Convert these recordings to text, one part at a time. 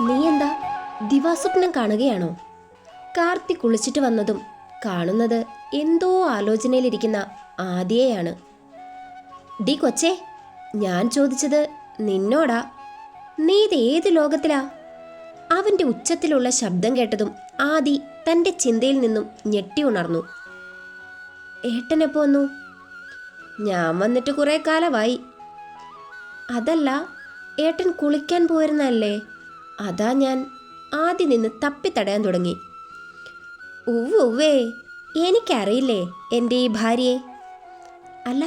നീ എന്താ ദിവാസ്വപ്നം കാണുകയാണോ? കാർത്തി കുളിച്ചിട്ട് വന്നതും കാണുന്നത് എന്തോ ആലോചനയിലിരിക്കുന്ന ആദിയെയാണ്. ഡി കൊച്ചേ, ഞാൻ ചോദിച്ചത് നിന്നോടാ. നീ ഇത് ഏത് ലോകത്തിലാ? അവന്റെ ഉച്ചത്തിലുള്ള ശബ്ദം കേട്ടതും ആദി തന്റെ ചിന്തയിൽ നിന്നും ഞെട്ടി ഉണർന്നു. ഏട്ടനെപ്പോ വന്നു? ഞാൻ വന്നിട്ട് കുറെ കാലമായി. അതല്ല, ഏട്ടൻ കുളിക്കാൻ പോയിരുന്നല്ലേ? അതാ ഞാൻ ആദ്യം നിന്ന് തപ്പിത്തടയാൻ തുടങ്ങി. ഉവ്വേ, എനിക്കറിയില്ലേ എൻ്റെ ഈ ഭാര്യയെ. അല്ല,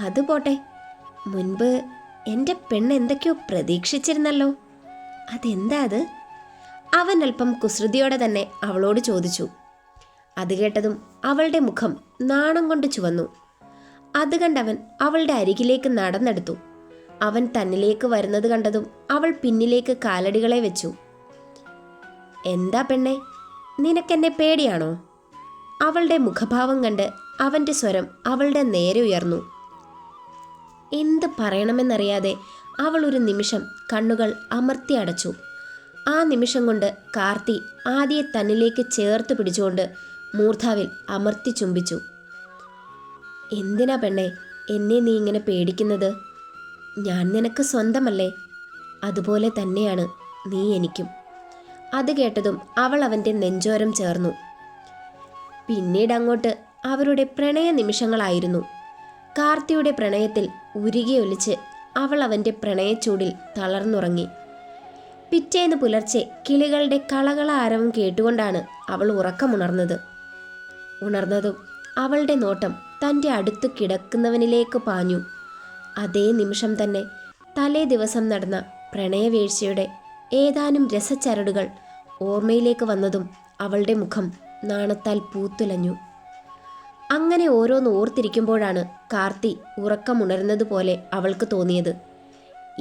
അത് പോട്ടെ, മുൻപ് എൻ്റെ പെണ്ണ് എന്തൊക്കെയോ പ്രതീക്ഷിച്ചിരുന്നല്ലോ, അതെന്താ അത്? അവൻ അല്പം കുസൃതിയോടെ തന്നെ അവളോട് ചോദിച്ചു. അത് കേട്ടതും അവളുടെ മുഖം നാണം കൊണ്ട് ചുവന്നു. അത് കണ്ടവൻ അവളുടെ അരികിലേക്ക് നടന്നെടുത്തു. അവൻ തന്നിലേക്ക് വരുന്നത് കണ്ടതും അവൾ പിന്നിലേക്ക് കാലടികളെ വെച്ചു. എന്താ പെണ്ണെ, നിനക്കെന്നെ പേടിയാണോ? അവളുടെ മുഖഭാവം കണ്ട് അവൻ്റെ സ്വരം അവളുടെ നേരെ ഉയർന്നു. എന്ത് പറയണമെന്നറിയാതെ അവൾ ഒരു നിമിഷം കണ്ണുകൾ അമർത്തി അടച്ചു. ആ നിമിഷം കൊണ്ട് കാർത്തി ആദിയെ തന്നിലേക്ക് ചേർത്ത് പിടിച്ചുകൊണ്ട് മൂർധാവിൽ അമർത്തി ചുംബിച്ചു. എന്തിനാ പെണ്ണെ എന്നെ നീ ഇങ്ങനെ പേടിക്കുന്നത്? ഞാൻ നിനക്ക് സ്വന്തമല്ലേ? അതുപോലെ തന്നെയാണ് നീ എനിക്കും. അത് കേട്ടതും അവൾ അവൻ്റെ നെഞ്ചോരം ചേർന്നു. പിന്നീട് അങ്ങോട്ട് അവരുടെ പ്രണയ നിമിഷങ്ങളായിരുന്നു. കാർത്തിയുടെ പ്രണയത്തിൽ ഉരുകിയൊലിച്ച് അവൾ അവൻ്റെ പ്രണയച്ചൂടിൽ തളർന്നുറങ്ങി. പിറ്റേന്ന് പുലർച്ചെ കിളികളുടെ കളകള ആരവം കേട്ടുകൊണ്ടാണ് അവൾ ഉറക്കമുണർന്നത്. ഉണർന്നതും അവളുടെ നോട്ടം തൻ്റെ അടുത്ത് കിടക്കുന്നവനിലേക്ക് പാഞ്ഞു. അതേ നിമിഷം തന്നെ തലേ ദിവസം നടന്ന പ്രണയവേഴ്ചയുടെ ഏതാനും രസച്ചരടുകൾ ഓർമ്മയിലേക്ക് വന്നതും അവളുടെ മുഖം നാണത്താൽ പൂത്തുലഞ്ഞു. അങ്ങനെ ഓരോന്ന് ഓർത്തിരിക്കുമ്പോഴാണ് കാർത്തി ഉറക്കമുണരുന്നത് പോലെ അവൾക്ക് തോന്നിയത്.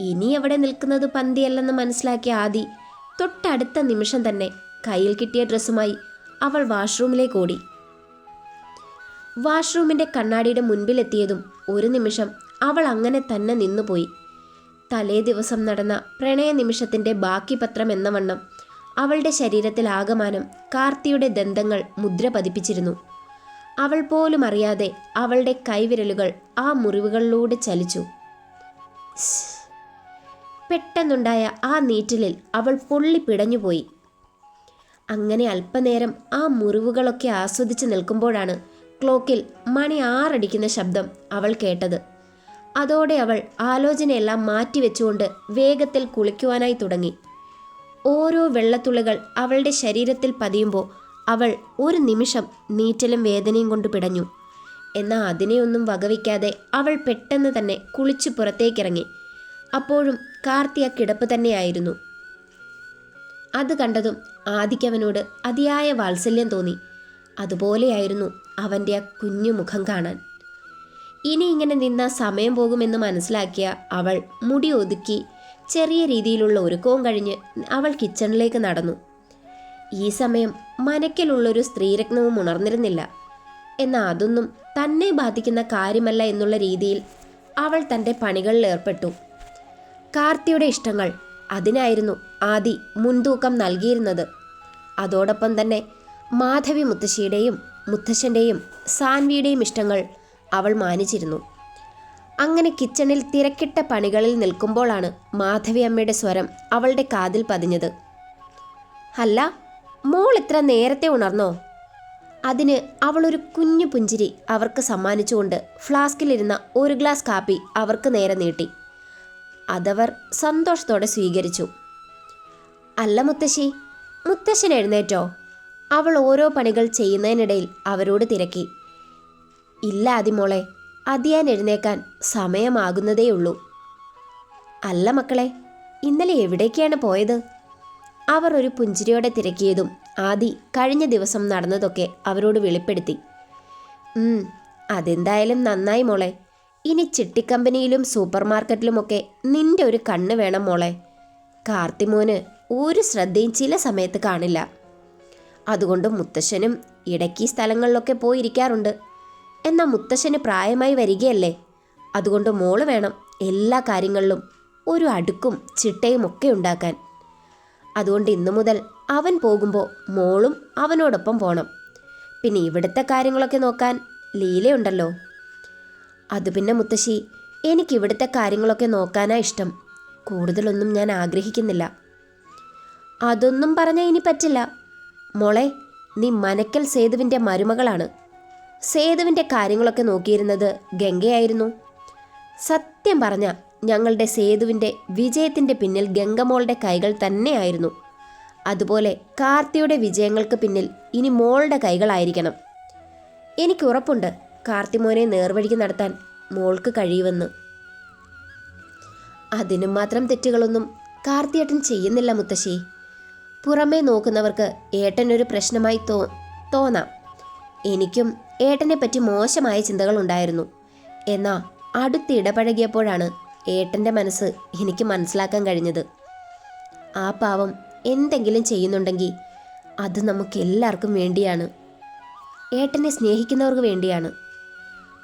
ഇനി അവിടെ നിൽക്കുന്നത് പന്തിയല്ലെന്ന് മനസ്സിലാക്കിയ ആദി തൊട്ടടുത്ത നിമിഷം തന്നെ കയ്യിൽ കിട്ടിയ ഡ്രസ്സുമായി അവൾ വാഷ്റൂമിലേക്ക് ഓടി. വാഷ്റൂമിൻ്റെ കണ്ണാടിയുടെ മുൻപിലെത്തിയതും ഒരു നിമിഷം അവൾ അങ്ങനെ തന്നെ നിന്നുപോയി. തലേ ദിവസം നടന്ന പ്രണയ നിമിഷത്തിൻ്റെ ബാക്കി പത്രം എന്ന വണ്ണം അവളുടെ ശരീരത്തിൽ ആകമാനം കാർത്തിയുടെ ദന്തങ്ങൾ മുദ്ര പതിപ്പിച്ചിരുന്നു. അവൾ പോലും അറിയാതെ അവളുടെ കൈവിരലുകൾ ആ മുറിവുകളിലൂടെ ചലിച്ചു. പെട്ടെന്നുണ്ടായ ആ നീറ്റലിൽ അവൾ പൊള്ളി പിടഞ്ഞുപോയി. അങ്ങനെ അല്പനേരം ആ മുറിവുകളൊക്കെ ആസ്വദിച്ച് നിൽക്കുമ്പോഴാണ് ക്ലോക്കിൽ മണി 6 അടിക്കുന്ന ശബ്ദം അവൾ കേട്ടത്. അതോടെ അവൾ ആലോചനയെല്ലാം മാറ്റിവെച്ചുകൊണ്ട് വേഗത്തിൽ കുളിക്കുവാനായി തുടങ്ങി. ഓരോ വെള്ളത്തുള്ളികൾ അവളുടെ ശരീരത്തിൽ പതിയുമ്പോൾ അവൾ ഒരു നിമിഷം നീറ്റലും വേദനയും കൊണ്ട് പിടഞ്ഞു. എന്നാൽ അതിനെയൊന്നും വകവയ്ക്കാതെ അവൾ പെട്ടെന്ന് തന്നെ കുളിച്ചു പുറത്തേക്കിറങ്ങി. അപ്പോഴും കാർത്തി ആ കിടപ്പ് തന്നെയായിരുന്നു. അത് കണ്ടതും ആദിക്കവനോട് അതിയായ വാത്സല്യം തോന്നി. അതുപോലെയായിരുന്നു അവൻ്റെ ആ കുഞ്ഞു മുഖം കാണാൻ. ഇനി ഇങ്ങനെ നിന്ന സമയം പോകുമെന്ന് മനസ്സിലാക്കിയ അവൾ മുടി ഒതുക്കി ചെറിയ രീതിയിലുള്ള ഒരുക്കവും കഴിഞ്ഞ് അവൾ കിച്ചണിലേക്ക് നടന്നു. ഈ സമയം മനക്കിലുള്ളൊരു സ്ത്രീരത്നവും ഉണർന്നിരുന്നില്ല. എന്നാൽ അതൊന്നും തന്നെ ബാധിക്കുന്ന കാര്യമല്ല എന്നുള്ള രീതിയിൽ അവൾ തൻ്റെ പണികളിൽ ഏർപ്പെട്ടു. കാർത്തിയുടെ ഇഷ്ടങ്ങൾ, അതിനായിരുന്നു ആദി മുൻതൂക്കം നൽകിയിരുന്നത്. അതോടൊപ്പം തന്നെ മാധവി മുത്തശ്ശിയുടെയും മുത്തശ്ശൻ്റെയും സാൻവിയുടെയും ഇഷ്ടങ്ങൾ അവൾ മാനിച്ചിരുന്നു. അങ്ങനെ കിച്ചണിൽ തിരക്കിട്ട പണികളിൽ നിൽക്കുമ്പോഴാണ് മാധവി അമ്മയുടെ സ്വരം അവളുടെ കാതിൽ പതിഞ്ഞത്. അല്ല, മോൾ ഇത്ര നേരത്തെ ഉണർന്നോ? അതിന് അവളൊരു കുഞ്ഞു പുഞ്ചിരി അവർക്ക് സമ്മാനിച്ചുകൊണ്ട് ഫ്ലാസ്കിലിരുന്ന ഒരു ഗ്ലാസ് കാപ്പി അവർക്ക് നേരെ നീട്ടി. അതവർ സന്തോഷത്തോടെ സ്വീകരിച്ചു. അല്ല മുത്തശ്ശി, മുത്തശ്ശൻ എഴുന്നേറ്റോ? അവൾ ഓരോ പണികൾ ചെയ്യുന്നതിനിടയിൽ അവരോട് തിരക്കി. ഇല്ല ആദിമോളെ, അതിയാൻ എഴുന്നേക്കാൻ സമയമാകുന്നതേയുള്ളൂ. അല്ല മക്കളെ, ഇന്നലെ എവിടേക്കാണ് പോയത്? അവർ ഒരു പുഞ്ചിരിയോടെ തിരക്കിയതും ആദി കഴിഞ്ഞ ദിവസം നടന്നതൊക്കെ അവരോട് വെളിപ്പെടുത്തി. അതെന്തായാലും നന്നായി മോളെ. ഇനി ചിട്ടിക്കമ്പനിയിലും സൂപ്പർ മാർക്കറ്റിലുമൊക്കെ നിന്റെ ഒരു കണ്ണ് വേണം മോളെ. കാർത്തിമോന് ഒരു ശ്രദ്ധയും ചില സമയത്ത് കാണില്ല. അതുകൊണ്ട് മുത്തശ്ശനും ഇടയ്ക്ക് സ്ഥലങ്ങളിലൊക്കെ പോയിരിക്കാറുണ്ട്. എന്നാൽ മുത്തശ്ശന് പ്രായമായി വരികയല്ലേ, അതുകൊണ്ട് മോള് വേണം എല്ലാ കാര്യങ്ങളിലും ഒരു അടുക്കും ചിട്ടയും ഒക്കെ ഉണ്ടാക്കാൻ. അതുകൊണ്ട് ഇന്നു മുതൽ അവൻ പോകുമ്പോൾ മോളും അവനോടൊപ്പം പോണം. പിന്നെ ഇവിടുത്തെ കാര്യങ്ങളൊക്കെ നോക്കാൻ ലീലയുണ്ടല്ലോ. അത് പിന്നെ മുത്തശ്ശി, എനിക്കിവിടുത്തെ കാര്യങ്ങളൊക്കെ നോക്കാനാ ഇഷ്ടം. കൂടുതലൊന്നും ഞാൻ ആഗ്രഹിക്കുന്നില്ല. അതൊന്നും പറഞ്ഞാൽ ഇനി പറ്റില്ല മോളെ. നീ മനക്കൽ സേതുവിൻ്റെ മരുമകളാണ്. സേതുവിൻ്റെ കാര്യങ്ങളൊക്കെ നോക്കിയിരുന്നത് ഗംഗയായിരുന്നു. സത്യം പറഞ്ഞ ഞങ്ങളുടെ സേതുവിൻ്റെ വിജയത്തിൻ്റെ പിന്നിൽ ഗംഗമോളുടെ കൈകൾ തന്നെയായിരുന്നു. അതുപോലെ കാർത്തിയുടെ വിജയങ്ങൾക്ക് പിന്നിൽ ഇനി മോളുടെ കൈകളായിരിക്കണം. എനിക്ക് ഉറപ്പുണ്ട് കാർത്തിമോനെ നേർവഴിക്ക് നടത്താൻ മോൾക്ക് കഴിയുമെന്ന്. അതിനും മാത്രം തെറ്റുകളൊന്നും കാർത്തിയേട്ടൻ ചെയ്യുന്നില്ല മുത്തശ്ശി. പുറമേ നോക്കുന്നവർക്ക് ഏട്ടനൊരു പ്രശ്നമായി തോന്നാം. എനിക്കും ഏട്ടനെ പറ്റി മോശമായ ചിന്തകളുണ്ടായിരുന്നു. എന്നാൽ അടുത്തിടപഴകിയപ്പോഴാണ് ഏട്ടൻ്റെ മനസ്സ് എനിക്ക് മനസ്സിലാക്കാൻ കഴിഞ്ഞത്. ആ പാവം എന്തെങ്കിലും ചെയ്യുന്നുണ്ടെങ്കിൽ അത് നമുക്കെല്ലാവർക്കും വേണ്ടിയാണ്, ഏട്ടനെ സ്നേഹിക്കുന്നവർക്ക് വേണ്ടിയാണ്.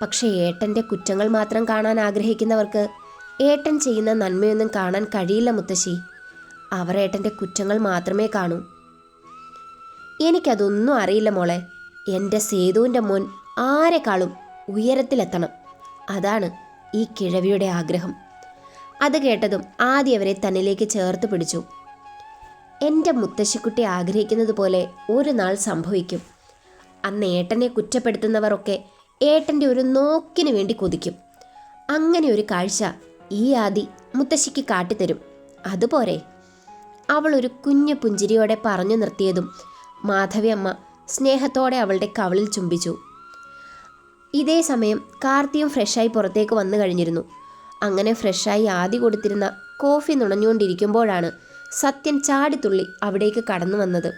പക്ഷേ ഏട്ടൻ്റെ കുറ്റങ്ങൾ മാത്രം കാണാൻ ആഗ്രഹിക്കുന്നവർക്ക് ഏട്ടൻ ചെയ്യുന്ന നന്മയൊന്നും കാണാൻ കഴിയില്ല മുത്തശ്ശി. അവർ ഏട്ടൻ്റെ കുറ്റങ്ങൾ മാത്രമേ കാണൂ. എനിക്കതൊന്നും അറിയില്ല മോളെ. എൻ്റെ സേതുവിൻ്റെ മോൻ ആരെക്കാളും ഉയരത്തിലെത്തണം. അതാണ് ഈ കിഴവിയുടെ ആഗ്രഹം. അത് കേട്ടതും ആദ്യം അവരെ തന്നിലേക്ക് ചേർത്ത് പിടിച്ചു. എൻ്റെ മുത്തശ്ശിക്കുട്ടി ആഗ്രഹിക്കുന്നത് പോലെ ഒരു നാൾ സംഭവിക്കും. അന്ന് ഏട്ടനെ കുറ്റപ്പെടുത്തുന്നവരൊക്കെ ഏട്ടൻ്റെ ഒരു നോക്കിന് വേണ്ടി കൊതിക്കും. അങ്ങനെ ഒരു കാഴ്ച ഈ ആദി മുത്തശ്ശിക്ക് കാട്ടിത്തരും. അതുപോരെ? അവൾ ഒരു കുഞ്ഞു പുഞ്ചിരിയോടെ പറഞ്ഞു നിർത്തിയതും മാധവി അമ്മ സ്നേഹത്തോടെ അവളുടെ കവിളിൽ ചുംബിച്ചു. ഇതേ സമയം കാർത്തിയും ഫ്രഷായി പുറത്തേക്ക് വന്നു കഴിഞ്ഞിരുന്നു. അങ്ങനെ ഫ്രഷായി ആദി കൊടുത്തിരുന്ന കോഫി നുണഞ്ഞുകൊണ്ടിരിക്കുമ്പോഴാണ് സത്യൻ ചാടിത്തുള്ളി അവിടേക്ക് കടന്നു വന്നത്.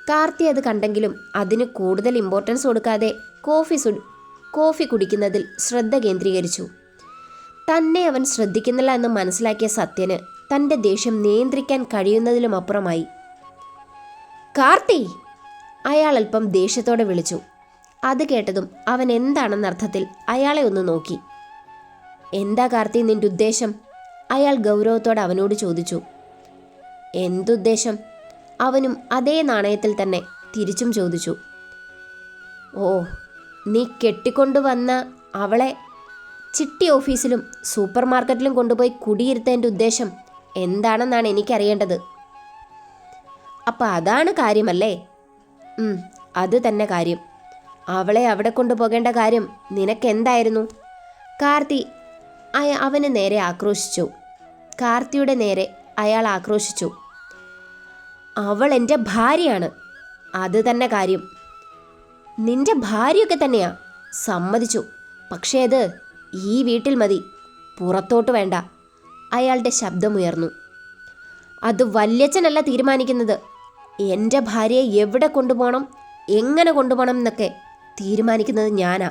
കാർത്തി അത് കണ്ടെങ്കിലും അതിന് കൂടുതൽ ഇമ്പോർട്ടൻസ് കൊടുക്കാതെ കോഫി കുടിക്കുന്നതിൽ ശ്രദ്ധ കേന്ദ്രീകരിച്ചു. തന്നെ അവൻ ശ്രദ്ധിക്കുന്നില്ല എന്ന് മനസ്സിലാക്കിയ സത്യന് തൻ്റെ ദേഷ്യം നിയന്ത്രിക്കാൻ കഴിയുന്നതിലുമപ്പുറമായി. കാർത്തി! അയാൾ അല്പം ദേഷ്യത്തോടെ വിളിച്ചു. അത് കേട്ടതും അവൻ എന്താണെന്നർത്ഥത്തിൽ അയാളെ ഒന്ന് നോക്കി. എന്താ കാർത്തി നിന്റെ ഉദ്ദേശം? അയാൾ ഗൗരവത്തോടെ അവനോട് ചോദിച്ചു. എന്തുദ്ദേശം? അവനും അതേ നാണയത്തിൽ തന്നെ തിരിച്ചും ചോദിച്ചു. ഓ, നീ കെട്ടിക്കൊണ്ടുവന്ന അവളെ ചിട്ടി ഓഫീസിലും സൂപ്പർ മാർക്കറ്റിലും കൊണ്ടുപോയി കുടിയിരുത്തേൻ്റെ ഉദ്ദേശം എന്താണെന്നാണ് എനിക്കറിയേണ്ടത്. അപ്പം അതാണ് കാര്യമല്ലേ? അത് തന്നെ കാര്യം. അവളെ അവിടെ കൊണ്ടുപോകേണ്ട കാര്യം നിനക്കെന്തായിരുന്നു? കാർത്തി അവന് നേരെ ആക്രോശിച്ചു. കാർത്തിയുടെ നേരെ അയാൾ ആക്രോശിച്ചു. അവൾ എൻ്റെ ഭാര്യയാണ്. അത് തന്നെ കാര്യം. നിന്റെ ഭാര്യയൊക്കെ തന്നെയാ, സമ്മതിച്ചു. പക്ഷേ അത് ഈ വീട്ടിൽ മതി, പുറത്തോട്ട് വേണ്ട. അയാളുടെ ശബ്ദമുയർന്നു. അത് വല്യച്ഛനല്ല തീരുമാനിക്കുന്നത്. എൻ്റെ ഭാര്യയെ എവിടെ കൊണ്ടുപോകണം, എങ്ങനെ കൊണ്ടുപോകണം എന്നൊക്കെ തീരുമാനിക്കുന്നത് ഞാനാ.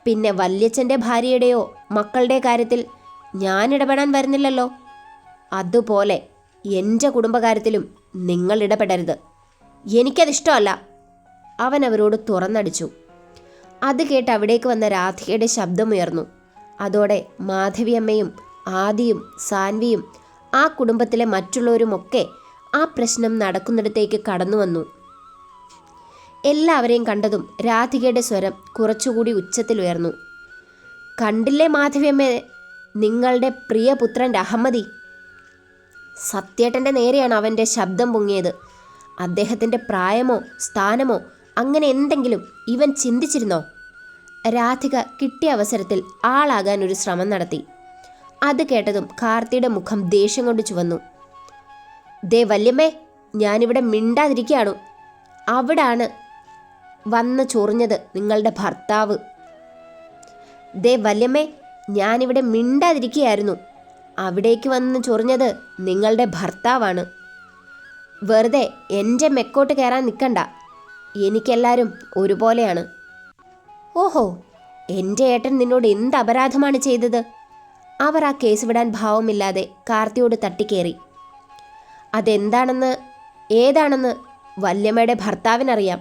പിന്നെ വല്യച്ഛൻ്റെ ഭാര്യയുടെയോ മക്കളുടെ കാര്യത്തിൽ ഞാൻ ഇടപെടാൻ വരുന്നില്ലല്ലോ. അതുപോലെ എൻ്റെ കുടുംബകാര്യത്തിലും നിങ്ങൾ ഇടപെടരുത്. എനിക്കതിഷ്ടമല്ല. അവൻ അവരോട് തുറന്നടിച്ചു. അത് കേട്ട് അവിടേക്ക് വന്ന രാധികയുടെ ശബ്ദമുയർന്നു. അതോടെ മാധവിയമ്മയും ആദിയും സാൻവിയും ആ കുടുംബത്തിലെ മറ്റുള്ളവരുമൊക്കെ ആ പ്രശ്നം നടക്കുന്നിടത്തേക്ക് കടന്നു വന്നു. എല്ലാവരെയും കണ്ടതും രാധികയുടെ സ്വരം കുറച്ചുകൂടി ഉച്ചത്തിലുയർന്നു. കണ്ടില്ലേ മാധവിയമ്മേ, നിങ്ങളുടെ പ്രിയപുത്രൻ്റെ അഹമ്മദി? സത്യേട്ടൻ്റെ നേരെയാണ് അവൻ്റെ ശബ്ദം പൊങ്ങിയത്. അദ്ദേഹത്തിൻ്റെ പ്രായമോ സ്ഥാനമോ അങ്ങനെ എന്തെങ്കിലും ഇവൻ ചിന്തിച്ചിരുന്നോ? രാധിക കിട്ടിയ അവസരത്തിൽ ആളാകാൻ ഒരു ശ്രമം നടത്തി. അത് കേട്ടതും കാർത്തിയുടെ മുഖം ദേഷ്യം കൊണ്ട് ചുവന്നു. ദേ വല്യമ്മേ, ഞാനിവിടെ മിണ്ടാതിരിക്കുകയാണു. അവിടാണ് വന്ന് ചൊറിഞ്ഞത് നിങ്ങളുടെ ഭർത്താവ്. ദേ വല്യമ്മേ, ഞാനിവിടെ മിണ്ടാതിരിക്കുകയായിരുന്നു. അവിടേക്ക് വന്ന് ചൊറിഞ്ഞത് നിങ്ങളുടെ ഭർത്താവാണ്. വെറുതെ എൻ്റെ മെക്കോട്ട് കയറാൻ നിൽക്കണ്ട. എനിക്കെല്ലാവരും ഒരുപോലെയാണ്. ഓഹോ, എൻ്റെ ഏട്ടൻ നിന്നോട് എന്ത് അപരാധമാണ് ചെയ്തത്? അവർ ആ കേസ് വിടാൻ ഭാവമില്ലാതെ കാർത്തിയോട് തട്ടിക്കേറി. അതെന്താണെന്ന് ഏതാണെന്ന് വല്യമ്മയുടെ ഭർത്താവിനറിയാം.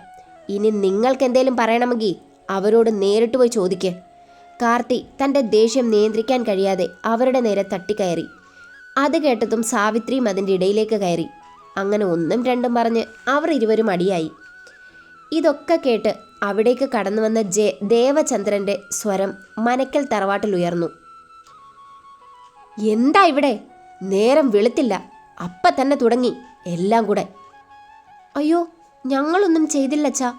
ഇനി നിങ്ങൾക്കെന്തേലും പറയണമെങ്കിൽ അവരോട് നേരിട്ട് പോയി ചോദിക്ക്. കാർത്തി തൻ്റെ ദേഷ്യം നിയന്ത്രിക്കാൻ കഴിയാതെ അവരുടെ നേരെ തട്ടിക്കയറി. അത് കേട്ടതും സാവിത്രിയും അതിൻ്റെ ഇടയിലേക്ക് കയറി. അങ്ങനെ ഒന്നും രണ്ടും പറഞ്ഞ് അവർ ഇരുവരും അടിയായി. ഇതൊക്കെ കേട്ട് അവിടേക്ക് കടന്നു വന്ന ദേവചന്ദ്രൻ്റെ സ്വരം മനക്കൽ തറവാട്ടിൽ ഉയർന്നു. എന്താ ഇവിടെ? നേരം വെളുത്തില്ല, അപ്പം തന്നെ തുടങ്ങി എല്ലാം കൂടെ. അയ്യോ, ഞങ്ങളൊന്നും ചെയ്തില്ലച്ചാ,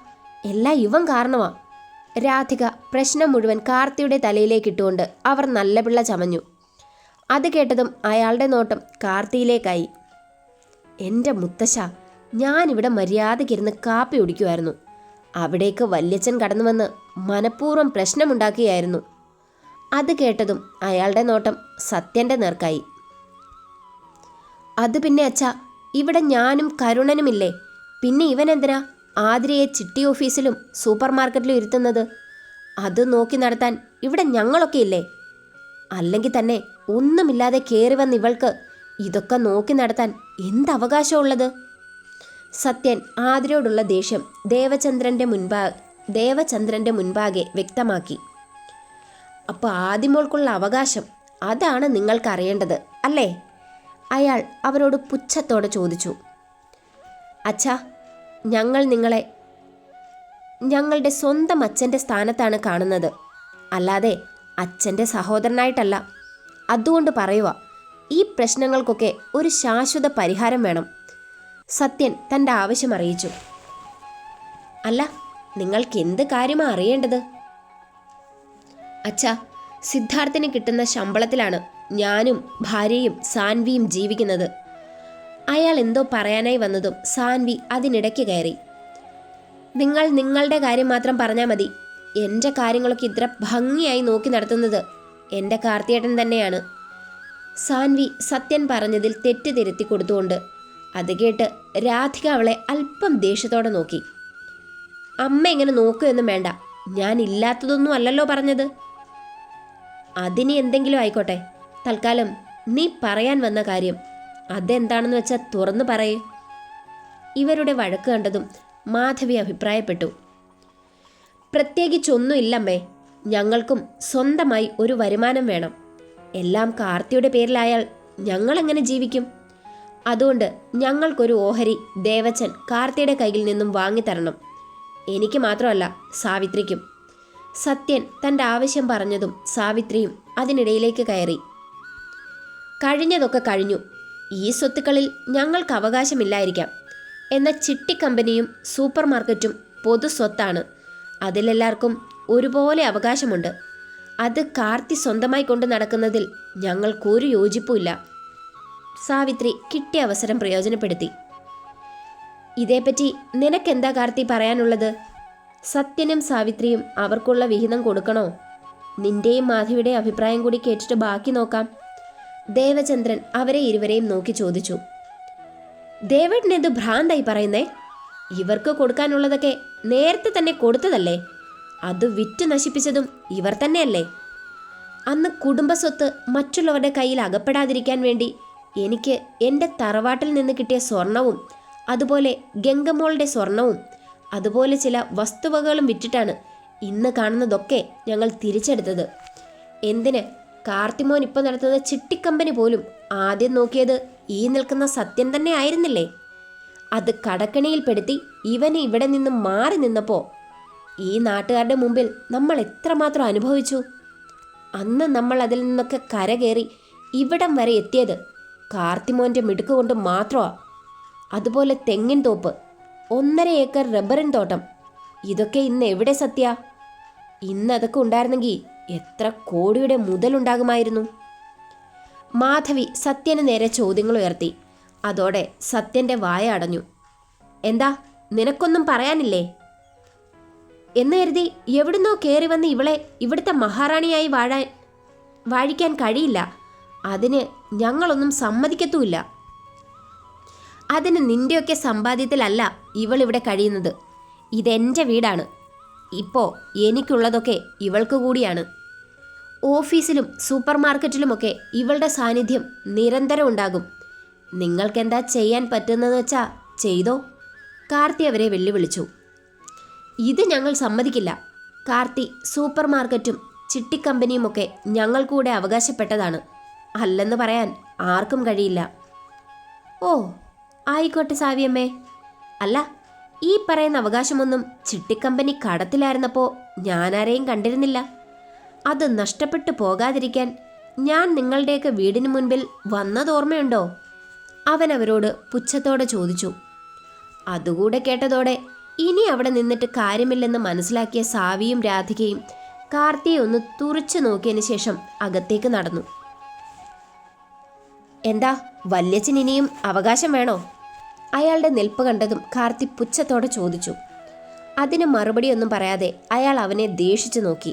എല്ലാം ഇവൻ കാരണമാ. രാധിക പ്രശ്നം മുഴുവൻ കാർത്തിയുടെ തലയിലേക്ക് ഇട്ടുകൊണ്ട് അവർ നല്ല പിള്ള ചമഞ്ഞു. അത് കേട്ടതും അയാളുടെ നോട്ടം കാർത്തിയിലേക്കായി. എൻ്റെ മുത്തശ്ശ, ഞാനിവിടെ മര്യാദയ്ക്കിരുന്ന് കാപ്പി കുടിക്കുമായിരുന്നു. അവിടേക്ക് വല്യച്ഛൻ കടന്നു വന്ന് മനഃപൂർവ്വം പ്രശ്നമുണ്ടാക്കുകയായിരുന്നു. അത് കേട്ടതും അയാളുടെ നോട്ടം സത്യൻ്റെ നേർക്കായി. അത് പിന്നെ അച്ഛാ, ഇവിടെ ഞാനും കരുണനുമില്ലേ? പിന്നെ ഇവനെന്തിനാ ആതിരയെ ചിട്ടി ഓഫീസിലും സൂപ്പർ മാർക്കറ്റിലും ഇരുത്തുന്നത്? അത് നോക്കി നടത്താൻ ഇവിടെ ഞങ്ങളൊക്കെ ഇല്ലേ? അല്ലെങ്കിൽ തന്നെ ഒന്നുമില്ലാതെ കയറി വന്ന് ഇവൾക്ക് ഇതൊക്കെ നോക്കി നടത്താൻ എന്തവകാശമുള്ളത്? സത്യൻ ആതിരയോടുള്ള ദേഷ്യം ദേവചന്ദ്രൻ്റെ മുൻപാകെ വ്യക്തമാക്കി. അപ്പോൾ ആദിമോൾക്കുള്ള അവകാശം അതാണ് നിങ്ങൾക്കറിയേണ്ടത് അല്ലേ? അയാൾ അവരോട് പുച്ഛത്തോടെ ചോദിച്ചു. അച്ഛാ, ഞങ്ങൾ നിങ്ങളെ ഞങ്ങളുടെ സ്വന്തം അച്ഛൻ്റെ സ്ഥാനത്താണ് കാണുന്നത്, അല്ലാതെ അച്ഛൻ്റെ സഹോദരനായിട്ടല്ല. അതുകൊണ്ട് പറയുക, ഈ പ്രശ്നങ്ങൾക്കൊക്കെ ഒരു ശാശ്വത പരിഹാരം വേണം. സത്യൻ തൻ്റെ ആവശ്യം അറിയിച്ചു. അല്ല, നിങ്ങൾക്ക് എന്ത് കാര്യമാണ് അറിയേണ്ടത്? അച്ഛാ, സിദ്ധാർത്ഥിന് കിട്ടുന്ന ശമ്പളത്തിലാണ് ഞാനും ഭാര്യയും സാൻവിയും ജീവിക്കുന്നത്. അയാൾ എന്തോ പറയാനായി വന്നതും സാൻവി അതിനിടയ്ക്ക് കയറി. നിങ്ങൾ നിങ്ങളുടെ കാര്യം മാത്രം പറഞ്ഞാൽ മതി. എൻ്റെ കാര്യങ്ങളൊക്കെ ഇത്ര ഭംഗിയായി നോക്കി നടത്തുന്നത് എൻ്റെ കാർത്തിയേട്ടൻ തന്നെയാണ്. സാൻവി സത്യൻ പറഞ്ഞതിൽ തെറ്റ് തിരുത്തി കൊടുത്തുകൊണ്ട്. അത് കേട്ട് രാധിക അവളെ അല്പം ദേഷ്യത്തോടെ നോക്കി. അമ്മ ഇങ്ങനെ നോക്കുകയൊന്നും വേണ്ട, ഞാൻ ഇല്ലാത്തതൊന്നും അല്ലല്ലോ പറഞ്ഞത്. അതിന് എന്തെങ്കിലും ആയിക്കോട്ടെ, തൽക്കാലം നീ പറയാൻ വന്ന കാര്യം അതെന്താണെന്ന് വെച്ചാൽ തുറന്നു പറയേ. ഇവരുടെ വഴക്ക് കണ്ടതും മാധവി അഭിപ്രായപ്പെട്ടു. പ്രത്യേകിച്ചൊന്നുമില്ലമ്മേ, ഞങ്ങൾക്കും സ്വന്തമായി ഒരു വരുമാനം വേണം. എല്ലാം കാർത്തിയുടെ പേരിലായാൽ ഞങ്ങളെങ്ങനെ ജീവിക്കും? അതുകൊണ്ട് ഞങ്ങൾക്കൊരു ഓഹരി ദേവച്ചൻ കാർത്തിയുടെ കയ്യിൽ നിന്നും വാങ്ങിത്തരണം. എനിക്ക് മാത്രമല്ല, സാവിത്രിക്കും. സത്യൻ തൻ്റെ ആവശ്യം പറഞ്ഞതും സാവിത്രിയും അതിനിടയിലേക്ക് കയറി. കഴിഞ്ഞതൊക്കെ കഴിഞ്ഞു. ഈ സ്വത്തുക്കളിൽ ഞങ്ങൾക്ക് അവകാശമില്ലായിരിക്കാം, എന്നാൽ ചിട്ടി കമ്പനിയും സൂപ്പർ മാർക്കറ്റും പൊതു സ്വത്താണ്. അതിലെല്ലാവർക്കും ഒരുപോലെ അവകാശമുണ്ട്. അത് കാർത്തി സ്വന്തമായി കൊണ്ട് നടക്കുന്നതിൽ ഞങ്ങൾക്കൊരു യോജിപ്പുമില്ല. സാവിത്രി കിട്ടിയ അവസരം പ്രയോജനപ്പെടുത്തി. ഇതേപ്പറ്റി നിനക്കെന്താ കാർത്തി പറയാനുള്ളത്? സത്യനും സാവിത്രിയും അവർക്കുള്ള വിഹിതം കൊടുക്കണോ? നിന്റെയും മാധവിയുടെയും അഭിപ്രായം കൂടി കേട്ടിട്ട് ബാക്കി നോക്കാം. ദേവചന്ദ്രൻ അവരെ ഇരുവരെയും നോക്കി ചോദിച്ചു. ദേവേട്ടനെന്തു ഭ്രാന്തായി പറയുന്നേ? ഇവർക്ക് കൊടുക്കാനുള്ളതൊക്കെ നേരത്തെ തന്നെ കൊടുത്തതല്ലേ? അത് വിറ്റ് നശിപ്പിച്ചതും ഇവർ തന്നെയല്ലേ? അന്ന് കുടുംബസ്വത്ത് മറ്റുള്ളവരുടെ കയ്യിൽ അകപ്പെടാതിരിക്കാൻ വേണ്ടി എനിക്ക് എൻ്റെ തറവാട്ടിൽ നിന്ന് കിട്ടിയ സ്വർണവും അതുപോലെ ഗംഗമോളുടെ സ്വർണവും അതുപോലെ ചില വസ്തുവകകളും വിറ്റിട്ടാണ് ഇന്ന് കാണുന്നതൊക്കെ ഞങ്ങൾ തിരിച്ചെടുത്തത്. എന്തിന്? കാർത്തിമോൻ ഇപ്പോൾ നടത്തുന്ന ചിട്ടിക്കമ്പനി പോലും ആദ്യം നോക്കിയത് ഈ നിൽക്കുന്ന സത്യൻ തന്നെ ആയിരുന്നില്ലേ? അത് കടക്കണിയിൽപ്പെടുത്തി ഇവന് ഇവിടെ നിന്ന് മാറി നിന്നപ്പോൾ ഈ നാട്ടുകാരുടെ മുമ്പിൽ നമ്മൾ എത്രമാത്രം അനുഭവിച്ചു. അന്ന് നമ്മൾ അതിൽ നിന്നൊക്കെ കരകയറി ഇവിടം വരെ എത്തിയത് കാർത്തിമോൻ്റെ മിടുക്ക് കൊണ്ട് മാത്രമാണ്. അതുപോലെ തെങ്ങിൻ തോപ്പ്, 1.5 ഏക്കർ റബ്ബറിൻ തോട്ടം, ഇതൊക്കെ ഇന്ന് എവിടെ സത്യ? ഇന്ന് അതൊക്കെ ഉണ്ടായിരുന്നെങ്കിൽ എത്ര കോടിയുടെ മുതലുണ്ടാകുമായിരുന്നു. മാധവി സത്യന് നേരെ ചോദ്യങ്ങൾ ഉയർത്തി. അതോടെ സത്യൻ്റെ വായ അടഞ്ഞു. എന്താ, നിനക്കൊന്നും പറയാനില്ലേ എന്ന് കരുതി എവിടുന്നോ കയറി വന്ന് ഇവളെ ഇവിടുത്തെ മഹാറാണിയായി വാഴിക്കാൻ കഴിയില്ല. അതിന് ഞങ്ങളൊന്നും സമ്മതിക്കത്തുമില്ല. അതിന് നിന്റെയൊക്കെ സമ്പാദ്യത്തിലല്ല ഇവളിവിടെ കഴിയുന്നത്. ഇതെൻ്റെ വീടാണ്. ഇപ്പോൾ എനിക്കുള്ളതൊക്കെ ഇവൾക്ക് കൂടിയാണ്. ഓഫീസിലും സൂപ്പർ മാർക്കറ്റിലുമൊക്കെ ഇവളുടെ സാന്നിധ്യം നിരന്തരം ഉണ്ടാകും. നിങ്ങൾക്കെന്താ ചെയ്യാൻ പറ്റുന്നതെന്ന് വെച്ചാൽ ചെയ്തോ. കാർത്തി അവരെ വെല്ലുവിളിച്ചു. ഇത് ഞങ്ങൾ സമ്മതിക്കില്ല. കാർത്തി സൂപ്പർ മാർക്കറ്റും ചിട്ടിക്കമ്പനിയുമൊക്കെ ഞങ്ങൾക്കൂടെ അവകാശപ്പെട്ടതാണ്. അല്ലെന്ന് പറയാൻ ആർക്കും കഴിയില്ല. ഓ, ആയിക്കോട്ടെ സാവിയമ്മേ. അല്ല, ഈ പറയുന്ന അവകാശമൊന്നും ചിട്ടിക്കമ്പനി കടത്തിലായിരുന്നപ്പോൾ ഞാനാരെയും കണ്ടിരുന്നില്ല. അത് നഷ്ടപ്പെട്ടു പോകാതിരിക്കാൻ ഞാൻ നിങ്ങളുടെയൊക്കെ വീടിന് മുൻപിൽ വന്നതോർമ്മയുണ്ടോ? അവൻ അവരോട് പുച്ഛത്തോടെ ചോദിച്ചു. അതുകൂടെ കേട്ടതോടെ ഇനി അവിടെ നിന്നിട്ട് കാര്യമില്ലെന്ന് മനസ്സിലാക്കിയ സാവിയും രാധികയും കാർത്തിയെ ഒന്ന് തുറച്ചു നോക്കിയതിന് ശേഷം അകത്തേക്ക് നടന്നു. എന്താ, വല്യച്ഛൻ ഇനിയും അവകാശം വേണോ? അയാളുടെ നിൽപ്പ് കണ്ടതും കാർത്തി പുച്ഛത്തോടെ ചോദിച്ചു. അതിന് മറുപടിയൊന്നും പറയാതെ അയാൾ അവനെ ദേഷിച്ചു നോക്കി.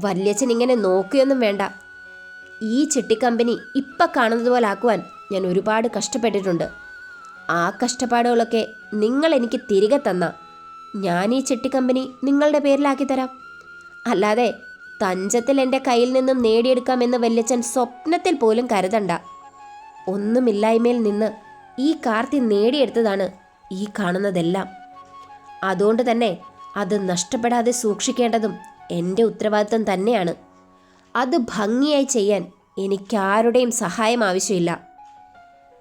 വല്യച്ഛൻ ഇങ്ങനെ നോക്കുകയൊന്നും വേണ്ട. ഈ ചിട്ടിക്കമ്പനി ഇപ്പം കാണുന്നത് പോലെ ആക്കുവാൻ ഞാൻ ഒരുപാട് കഷ്ടപ്പെട്ടിട്ടുണ്ട്. ആ കഷ്ടപ്പാടുകളൊക്കെ നിങ്ങൾ എനിക്ക് തിരികെ തന്ന ഞാൻ ഈ ചിട്ടിക്കമ്പനി നിങ്ങളുടെ പേരിലാക്കി തരാം. അല്ലാതെ തഞ്ചത്തിൽ എൻ്റെ കയ്യിൽ നിന്നും നേടിയെടുക്കാമെന്ന് വല്യച്ഛൻ സ്വപ്നത്തിൽ പോലും കരുതണ്ട. ഒന്നുമില്ലായ്മയിൽ നിന്ന് ഈ കാർത്തി നേടിയെടുത്തതാണ് ഈ കാണുന്നതെല്ലാം. അതുകൊണ്ട് തന്നെ അത് നഷ്ടപ്പെടാതെ സൂക്ഷിക്കേണ്ടതും എൻ്റെ ഉത്തരവാദിത്തം തന്നെയാണ്. അത് ഭംഗിയായി ചെയ്യാൻ എനിക്കാരുടെയും സഹായം ആവശ്യമില്ല.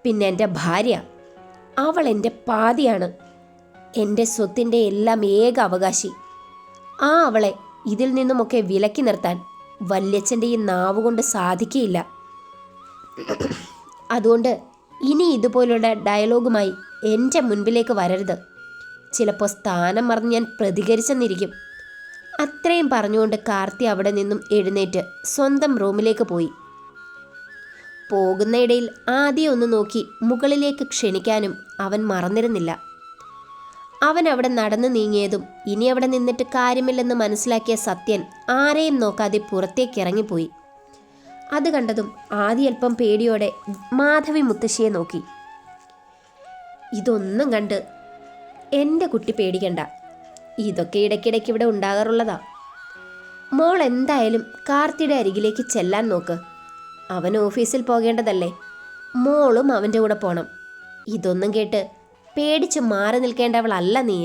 പിന്നെ എൻ്റെ ഭാര്യ, അവൾ എൻ്റെ പാതിയാണ്, എൻ്റെ സ്വത്തിൻ്റെ എല്ലാം ഏക അവകാശി. ആ അവളെ ഇതിൽ നിന്നുമൊക്കെ വിലക്കി നിർത്താൻ വല്യച്ഛൻ്റെ ഈ നാവുകൊണ്ട് സാധിക്കുകയില്ല. അതുകൊണ്ട് ഇനി ഇതുപോലുള്ള ഡയലോഗുമായി എൻ്റെ മുൻപിലേക്ക് വരരുത്. ചിലപ്പോൾ സ്ഥാനം മറന്ന് ഞാൻ പ്രതികരിച്ചെന്നിരിക്കും. അത്രയും പറഞ്ഞുകൊണ്ട് കാർത്തി അവിടെ നിന്നും എഴുന്നേറ്റ് സ്വന്തം റൂമിലേക്ക് പോയി. പോകുന്നയിടയിൽ ആദ്യം ഒന്ന് നോക്കി മുകളിലേക്ക് ക്ഷണിക്കാനും അവൻ മറന്നിരുന്നില്ല. അവൻ അവിടെ നടന്നു നീങ്ങിയതും ഇനി അവിടെ നിന്നിട്ട് കാര്യമില്ലെന്ന് മനസ്സിലാക്കിയ സത്യൻ ആരെയും നോക്കാതെ പുറത്തേക്ക് ഇറങ്ങിപ്പോയി. അത് കണ്ടതും ആദ്യ അല്പം പേടിയോടെ മാധവി മുത്തശ്ശിയെ നോക്കി. ഇതൊന്നും കണ്ട് എൻ്റെ കുട്ടി പേടിക്കണ്ട, ഇതൊക്കെ ഇടയ്ക്കിടയ്ക്ക് ഇവിടെ ഉണ്ടാകാറുള്ളതാ. മോൾ എന്തായാലും കാർത്തിയുടെ അരികിലേക്ക് ചെല്ലാൻ നോക്ക്. അവൻ ഓഫീസിൽ പോകേണ്ടതല്ലേ, മോളും അവൻ്റെ കൂടെ പോണം. ഇതൊന്നും കേട്ട് പേടിച്ച് മാറി നിൽക്കേണ്ടവളല്ല നീ.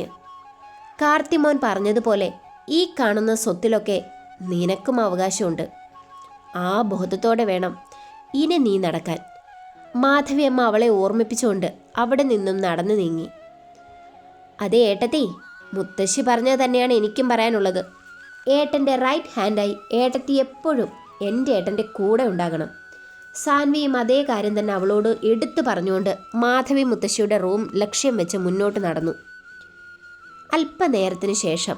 കാർത്തിമോൻ പറഞ്ഞതുപോലെ ഈ കാണുന്ന സ്വത്തിലൊക്കെ നിനക്കും അവകാശമുണ്ട്. ആ ബോധത്തോടെ വേണം ഇനി നീ നടക്കാൻ. മാധവിയമ്മ അവളെ ഓർമ്മിപ്പിച്ചുകൊണ്ട് അവിടെ നിന്നും നടന്നു നീങ്ങി. അതേ ഏട്ടത്തി, മുത്തശ്ശി പറഞ്ഞത് തന്നെയാണ് എനിക്കും പറയാനുള്ളത്. ഏട്ടൻ്റെ റൈറ്റ് ഹാൻഡായി ഏട്ടത്തി എപ്പോഴും എൻ്റെ ഏട്ടൻ്റെ കൂടെ ഉണ്ടാകണം. സാൻവിയും അതേ കാര്യം തന്നെ അവളോട് എടുത്തു പറഞ്ഞുകൊണ്ട് മാധവി മുത്തശ്ശിയുടെ റൂം ലക്ഷ്യം വെച്ച് മുന്നോട്ട് നടന്നു. അല്പനേരത്തിന് ശേഷം,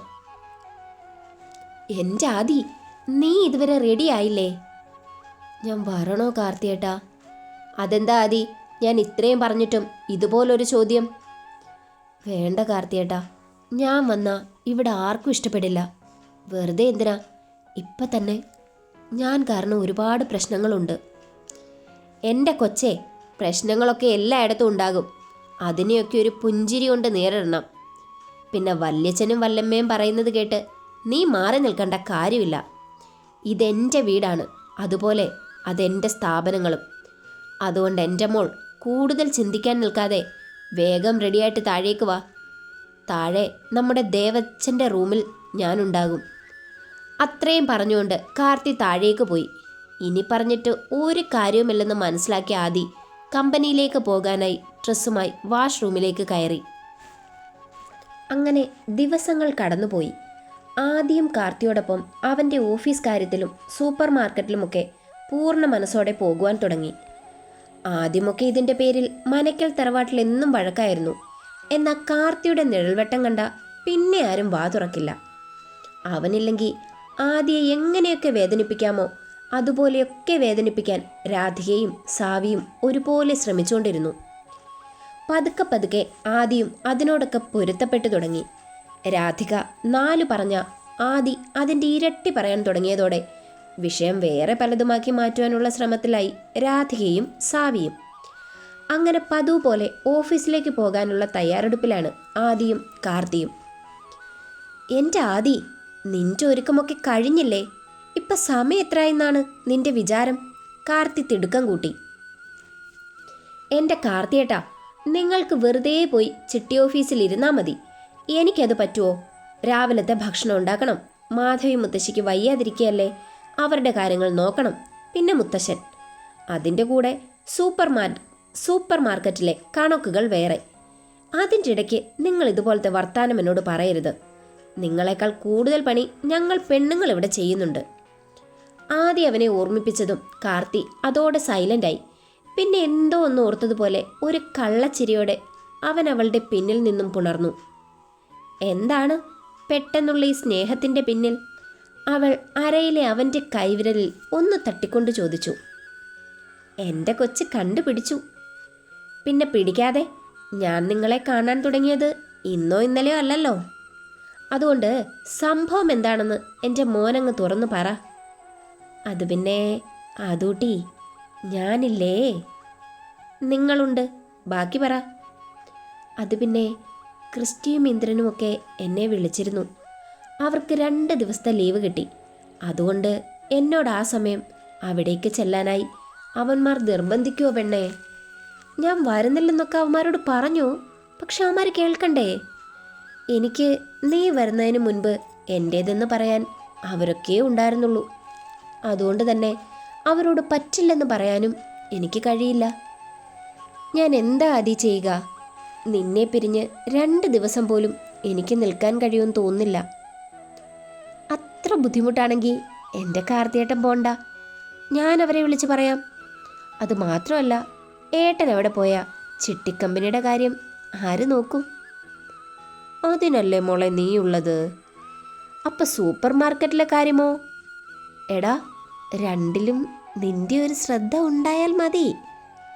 എൻ്റെ ആദി, നീ ഇതുവരെ റെഡി ആയില്ലേ? ഞാൻ വരണോ കാർത്തിയേട്ടാ? അതെന്താ ആദി, ഞാൻ ഇത്രയും പറഞ്ഞിട്ടും ഇതുപോലൊരു ചോദ്യം? വേണ്ട കാർത്തിയേട്ടാ, ഞാൻ വന്നാൽ ഇവിടെ ആർക്കും ഇഷ്ടപ്പെടില്ല. വെറുതെ എന്തിനാ? ഇപ്പം തന്നെ ഞാൻ കാരണം ഒരുപാട് പ്രശ്നങ്ങളുണ്ട്. എൻ്റെ കൊച്ചേ, പ്രശ്നങ്ങളൊക്കെ എല്ലായിടത്തും ഉണ്ടാകും. അതിനെയൊക്കെ ഒരു പുഞ്ചിരി കൊണ്ട് നേരിടണം. പിന്നെ വല്യച്ഛനും വല്ലമ്മയും പറയുന്നത് കേട്ട് നീ മാറി നിൽക്കേണ്ട കാര്യമില്ല. ഇതെൻ്റെ വീടാണ്, അതുപോലെ അതെൻ്റെ സ്ഥാപനങ്ങളും. അതുകൊണ്ട് എൻ്റെ മോൾ കൂടുതൽ ചിന്തിക്കാൻ നിൽക്കാതെ വേഗം റെഡിയായിട്ട് താഴേക്ക് വാ. താഴെ നമ്മുടെ ദേവച്ചൻ്റെ റൂമിൽ ഞാനുണ്ടാകും. അത്രയും പറഞ്ഞുകൊണ്ട് കാർത്തി താഴേക്ക് പോയി. ഇനി പറഞ്ഞിട്ട് ഒരു കാര്യവുമില്ലെന്ന് മനസ്സിലാക്കിയ ആദി കമ്പനിയിലേക്ക് പോകാനായി ഡ്രസ്സുമായി വാഷ്റൂമിലേക്ക് കയറി. അങ്ങനെ ദിവസങ്ങൾ കടന്നുപോയി. ആദ്യം കാർത്തിയോടൊപ്പം അവൻ്റെ ഓഫീസ് കാര്യത്തിലും സൂപ്പർ മാർക്കറ്റിലുമൊക്കെ പൂർണ്ണ മനസ്സോടെ പോകുവാൻ തുടങ്ങി. ആദ്യമൊക്കെ ഇതിൻ്റെ പേരിൽ മനക്കൽ തറവാട്ടിൽ എന്നും വഴക്കായിരുന്നു. എന്നാൽ കാർത്തിയുടെ നിഴൽവട്ടം കണ്ട പിന്നെ ആരും വാ തുറക്കില്ല. അവനില്ലെങ്കിൽ ആദിയെ എങ്ങനെയൊക്കെ വേദനിപ്പിക്കാമോ അതുപോലെയൊക്കെ വേദനിപ്പിക്കാൻ രാധികയും സാവിയും ഒരുപോലെ ശ്രമിച്ചുകൊണ്ടിരുന്നു. പതുക്കെ പതുക്കെ ആദിയും അതിനോടൊക്കെ പൊരുത്തപ്പെട്ടു തുടങ്ങി. രാധിക 4 പറഞ്ഞ ആദി അതിൻ്റെ ഇരട്ടി പറയാൻ തുടങ്ങിയതോടെ വിഷയം വേറെ പലതുമാക്കി മാറ്റുവാനുള്ള ശ്രമത്തിലായി രാധികയും സാവിയും. അങ്ങനെ പതിവ് പോലെ ഓഫീസിലേക്ക് പോകാനുള്ള തയ്യാറെടുപ്പിലാണ് ആദിയും കാർത്തിയും. എൻ്റെ ആദി, നിന്റെ ഒരുക്കമൊക്കെ കഴിഞ്ഞില്ലേ? ഇപ്പം സമയം എത്രയെന്നാണ് നിന്റെ വിചാരം? കാർത്തി തിടുക്കം കൂട്ടി. എൻ്റെ കാർത്തിയേട്ടാ, നിങ്ങൾക്ക് വെറുതെ പോയി ചിട്ടി ഓഫീസിൽ ഇരുന്നാൽ മതി. എനിക്കത് പറ്റുമോ? രാവിലത്തെ ഭക്ഷണം ഉണ്ടാക്കണം, മാധവി മുത്തശ്ശിക്ക് വയ്യാതിരിക്കുകയല്ലേ, അവരുടെ കാര്യങ്ങൾ നോക്കണം, പിന്നെ മുത്തശ്ശൻ, അതിൻ്റെ കൂടെ സൂപ്പർ സൂപ്പർ മാർക്കറ്റിലെ കണക്കുകൾ വേറെ. അതിൻ്റെ ഇടയ്ക്ക് നിങ്ങൾ ഇതുപോലത്തെ വർത്താനം എന്നോട് പറയരുത്. നിങ്ങളെക്കാൾ കൂടുതൽ പണി ഞങ്ങൾ പെണ്ണുങ്ങൾ ഇവിടെ ചെയ്യുന്നുണ്ട്. ആദ്യം അവനെ ഓർമ്മിപ്പിച്ചതും കാർത്തി അതോടെ സൈലൻ്റായി. പിന്നെ എന്തോ ഒന്ന് ഓർത്തതുപോലെ ഒരു കള്ളച്ചിരിയോടെ അവൻ അവളുടെ പിന്നിൽ നിന്നും പുണർന്നു. എന്താണ് പെട്ടെന്നുള്ള ഈ സ്നേഹത്തിൻ്റെ പിന്നിൽ? അവൾ അരയിലെ അവൻ്റെ കൈവിരലിൽ ഒന്ന് തട്ടിക്കൊണ്ട് ചോദിച്ചു. എൻ്റെ കൊച്ച് കണ്ടുപിടിച്ചു. പിന്നെ പിടിക്കാതെ? ഞാൻ നിങ്ങളെ കാണാൻ തുടങ്ങിയത് ഇന്നോ ഇന്നലെയോ അല്ലല്ലോ. അതുകൊണ്ട് സംഭവം എന്താണെന്ന് എൻ്റെ മോനങ്ങ് തുറന്നു പറ. അത് പിന്നെ അതൂട്ടി, ഞാനില്ലേ? നിങ്ങളുണ്ട്, ബാക്കി പറ. അത് പിന്നെ ക്രിസ്റ്റിയും ഇന്ദ്രനുമൊക്കെ എന്നെ വിളിച്ചിരുന്നു. അവർക്ക് 2 ദിവസത്തെ ലീവ് കിട്ടി. അതുകൊണ്ട് എന്നോട് ആ സമയം അവിടേക്ക് ചെല്ലാനായി അവന്മാർ നിർബന്ധിക്കുവോ പെണ്ണേ? ഞാൻ വരുന്നില്ലെന്നൊക്കെ അവന്മാരോട് പറഞ്ഞു. പക്ഷെ അവന്മാർ കേൾക്കണ്ടേ? എനിക്ക് നീ വരുന്നതിന് മുൻപ് എൻ്റേതെന്ന് പറയാൻ അവരൊക്കെ ഉണ്ടായിരുന്നുള്ളൂ. അതുകൊണ്ട് തന്നെ അവരോട് പറ്റില്ലെന്ന് പറയാനും എനിക്ക് കഴിയില്ല. ഞാൻ എന്താ ആദി ചെയ്യുക? നിന്നെ പിരിഞ്ഞ് 2 ദിവസം പോലും എനിക്ക് നിൽക്കാൻ കഴിയുമെന്ന് തോന്നുന്നില്ല. അത്ര ബുദ്ധിമുട്ടാണെങ്കിൽ എൻ്റെ കാർത്തിയേട്ടൻ പോണ്ട, ഞാൻ അവരെ വിളിച്ച് പറയാം. അത് മാത്രമല്ല, ഏട്ടൻ എവിടെ പോയാ ചിട്ടിക്കമ്പനിയുടെ കാര്യം ആര് നോക്കും? അതിനല്ലേ മോളെ നീ ഉള്ളത്. അപ്പം സൂപ്പർ മാർക്കറ്റിലെ കാര്യമോ? എടാ, രണ്ടിലും നിന്റെ ഒരു ശ്രദ്ധ ഉണ്ടായാൽ മതി.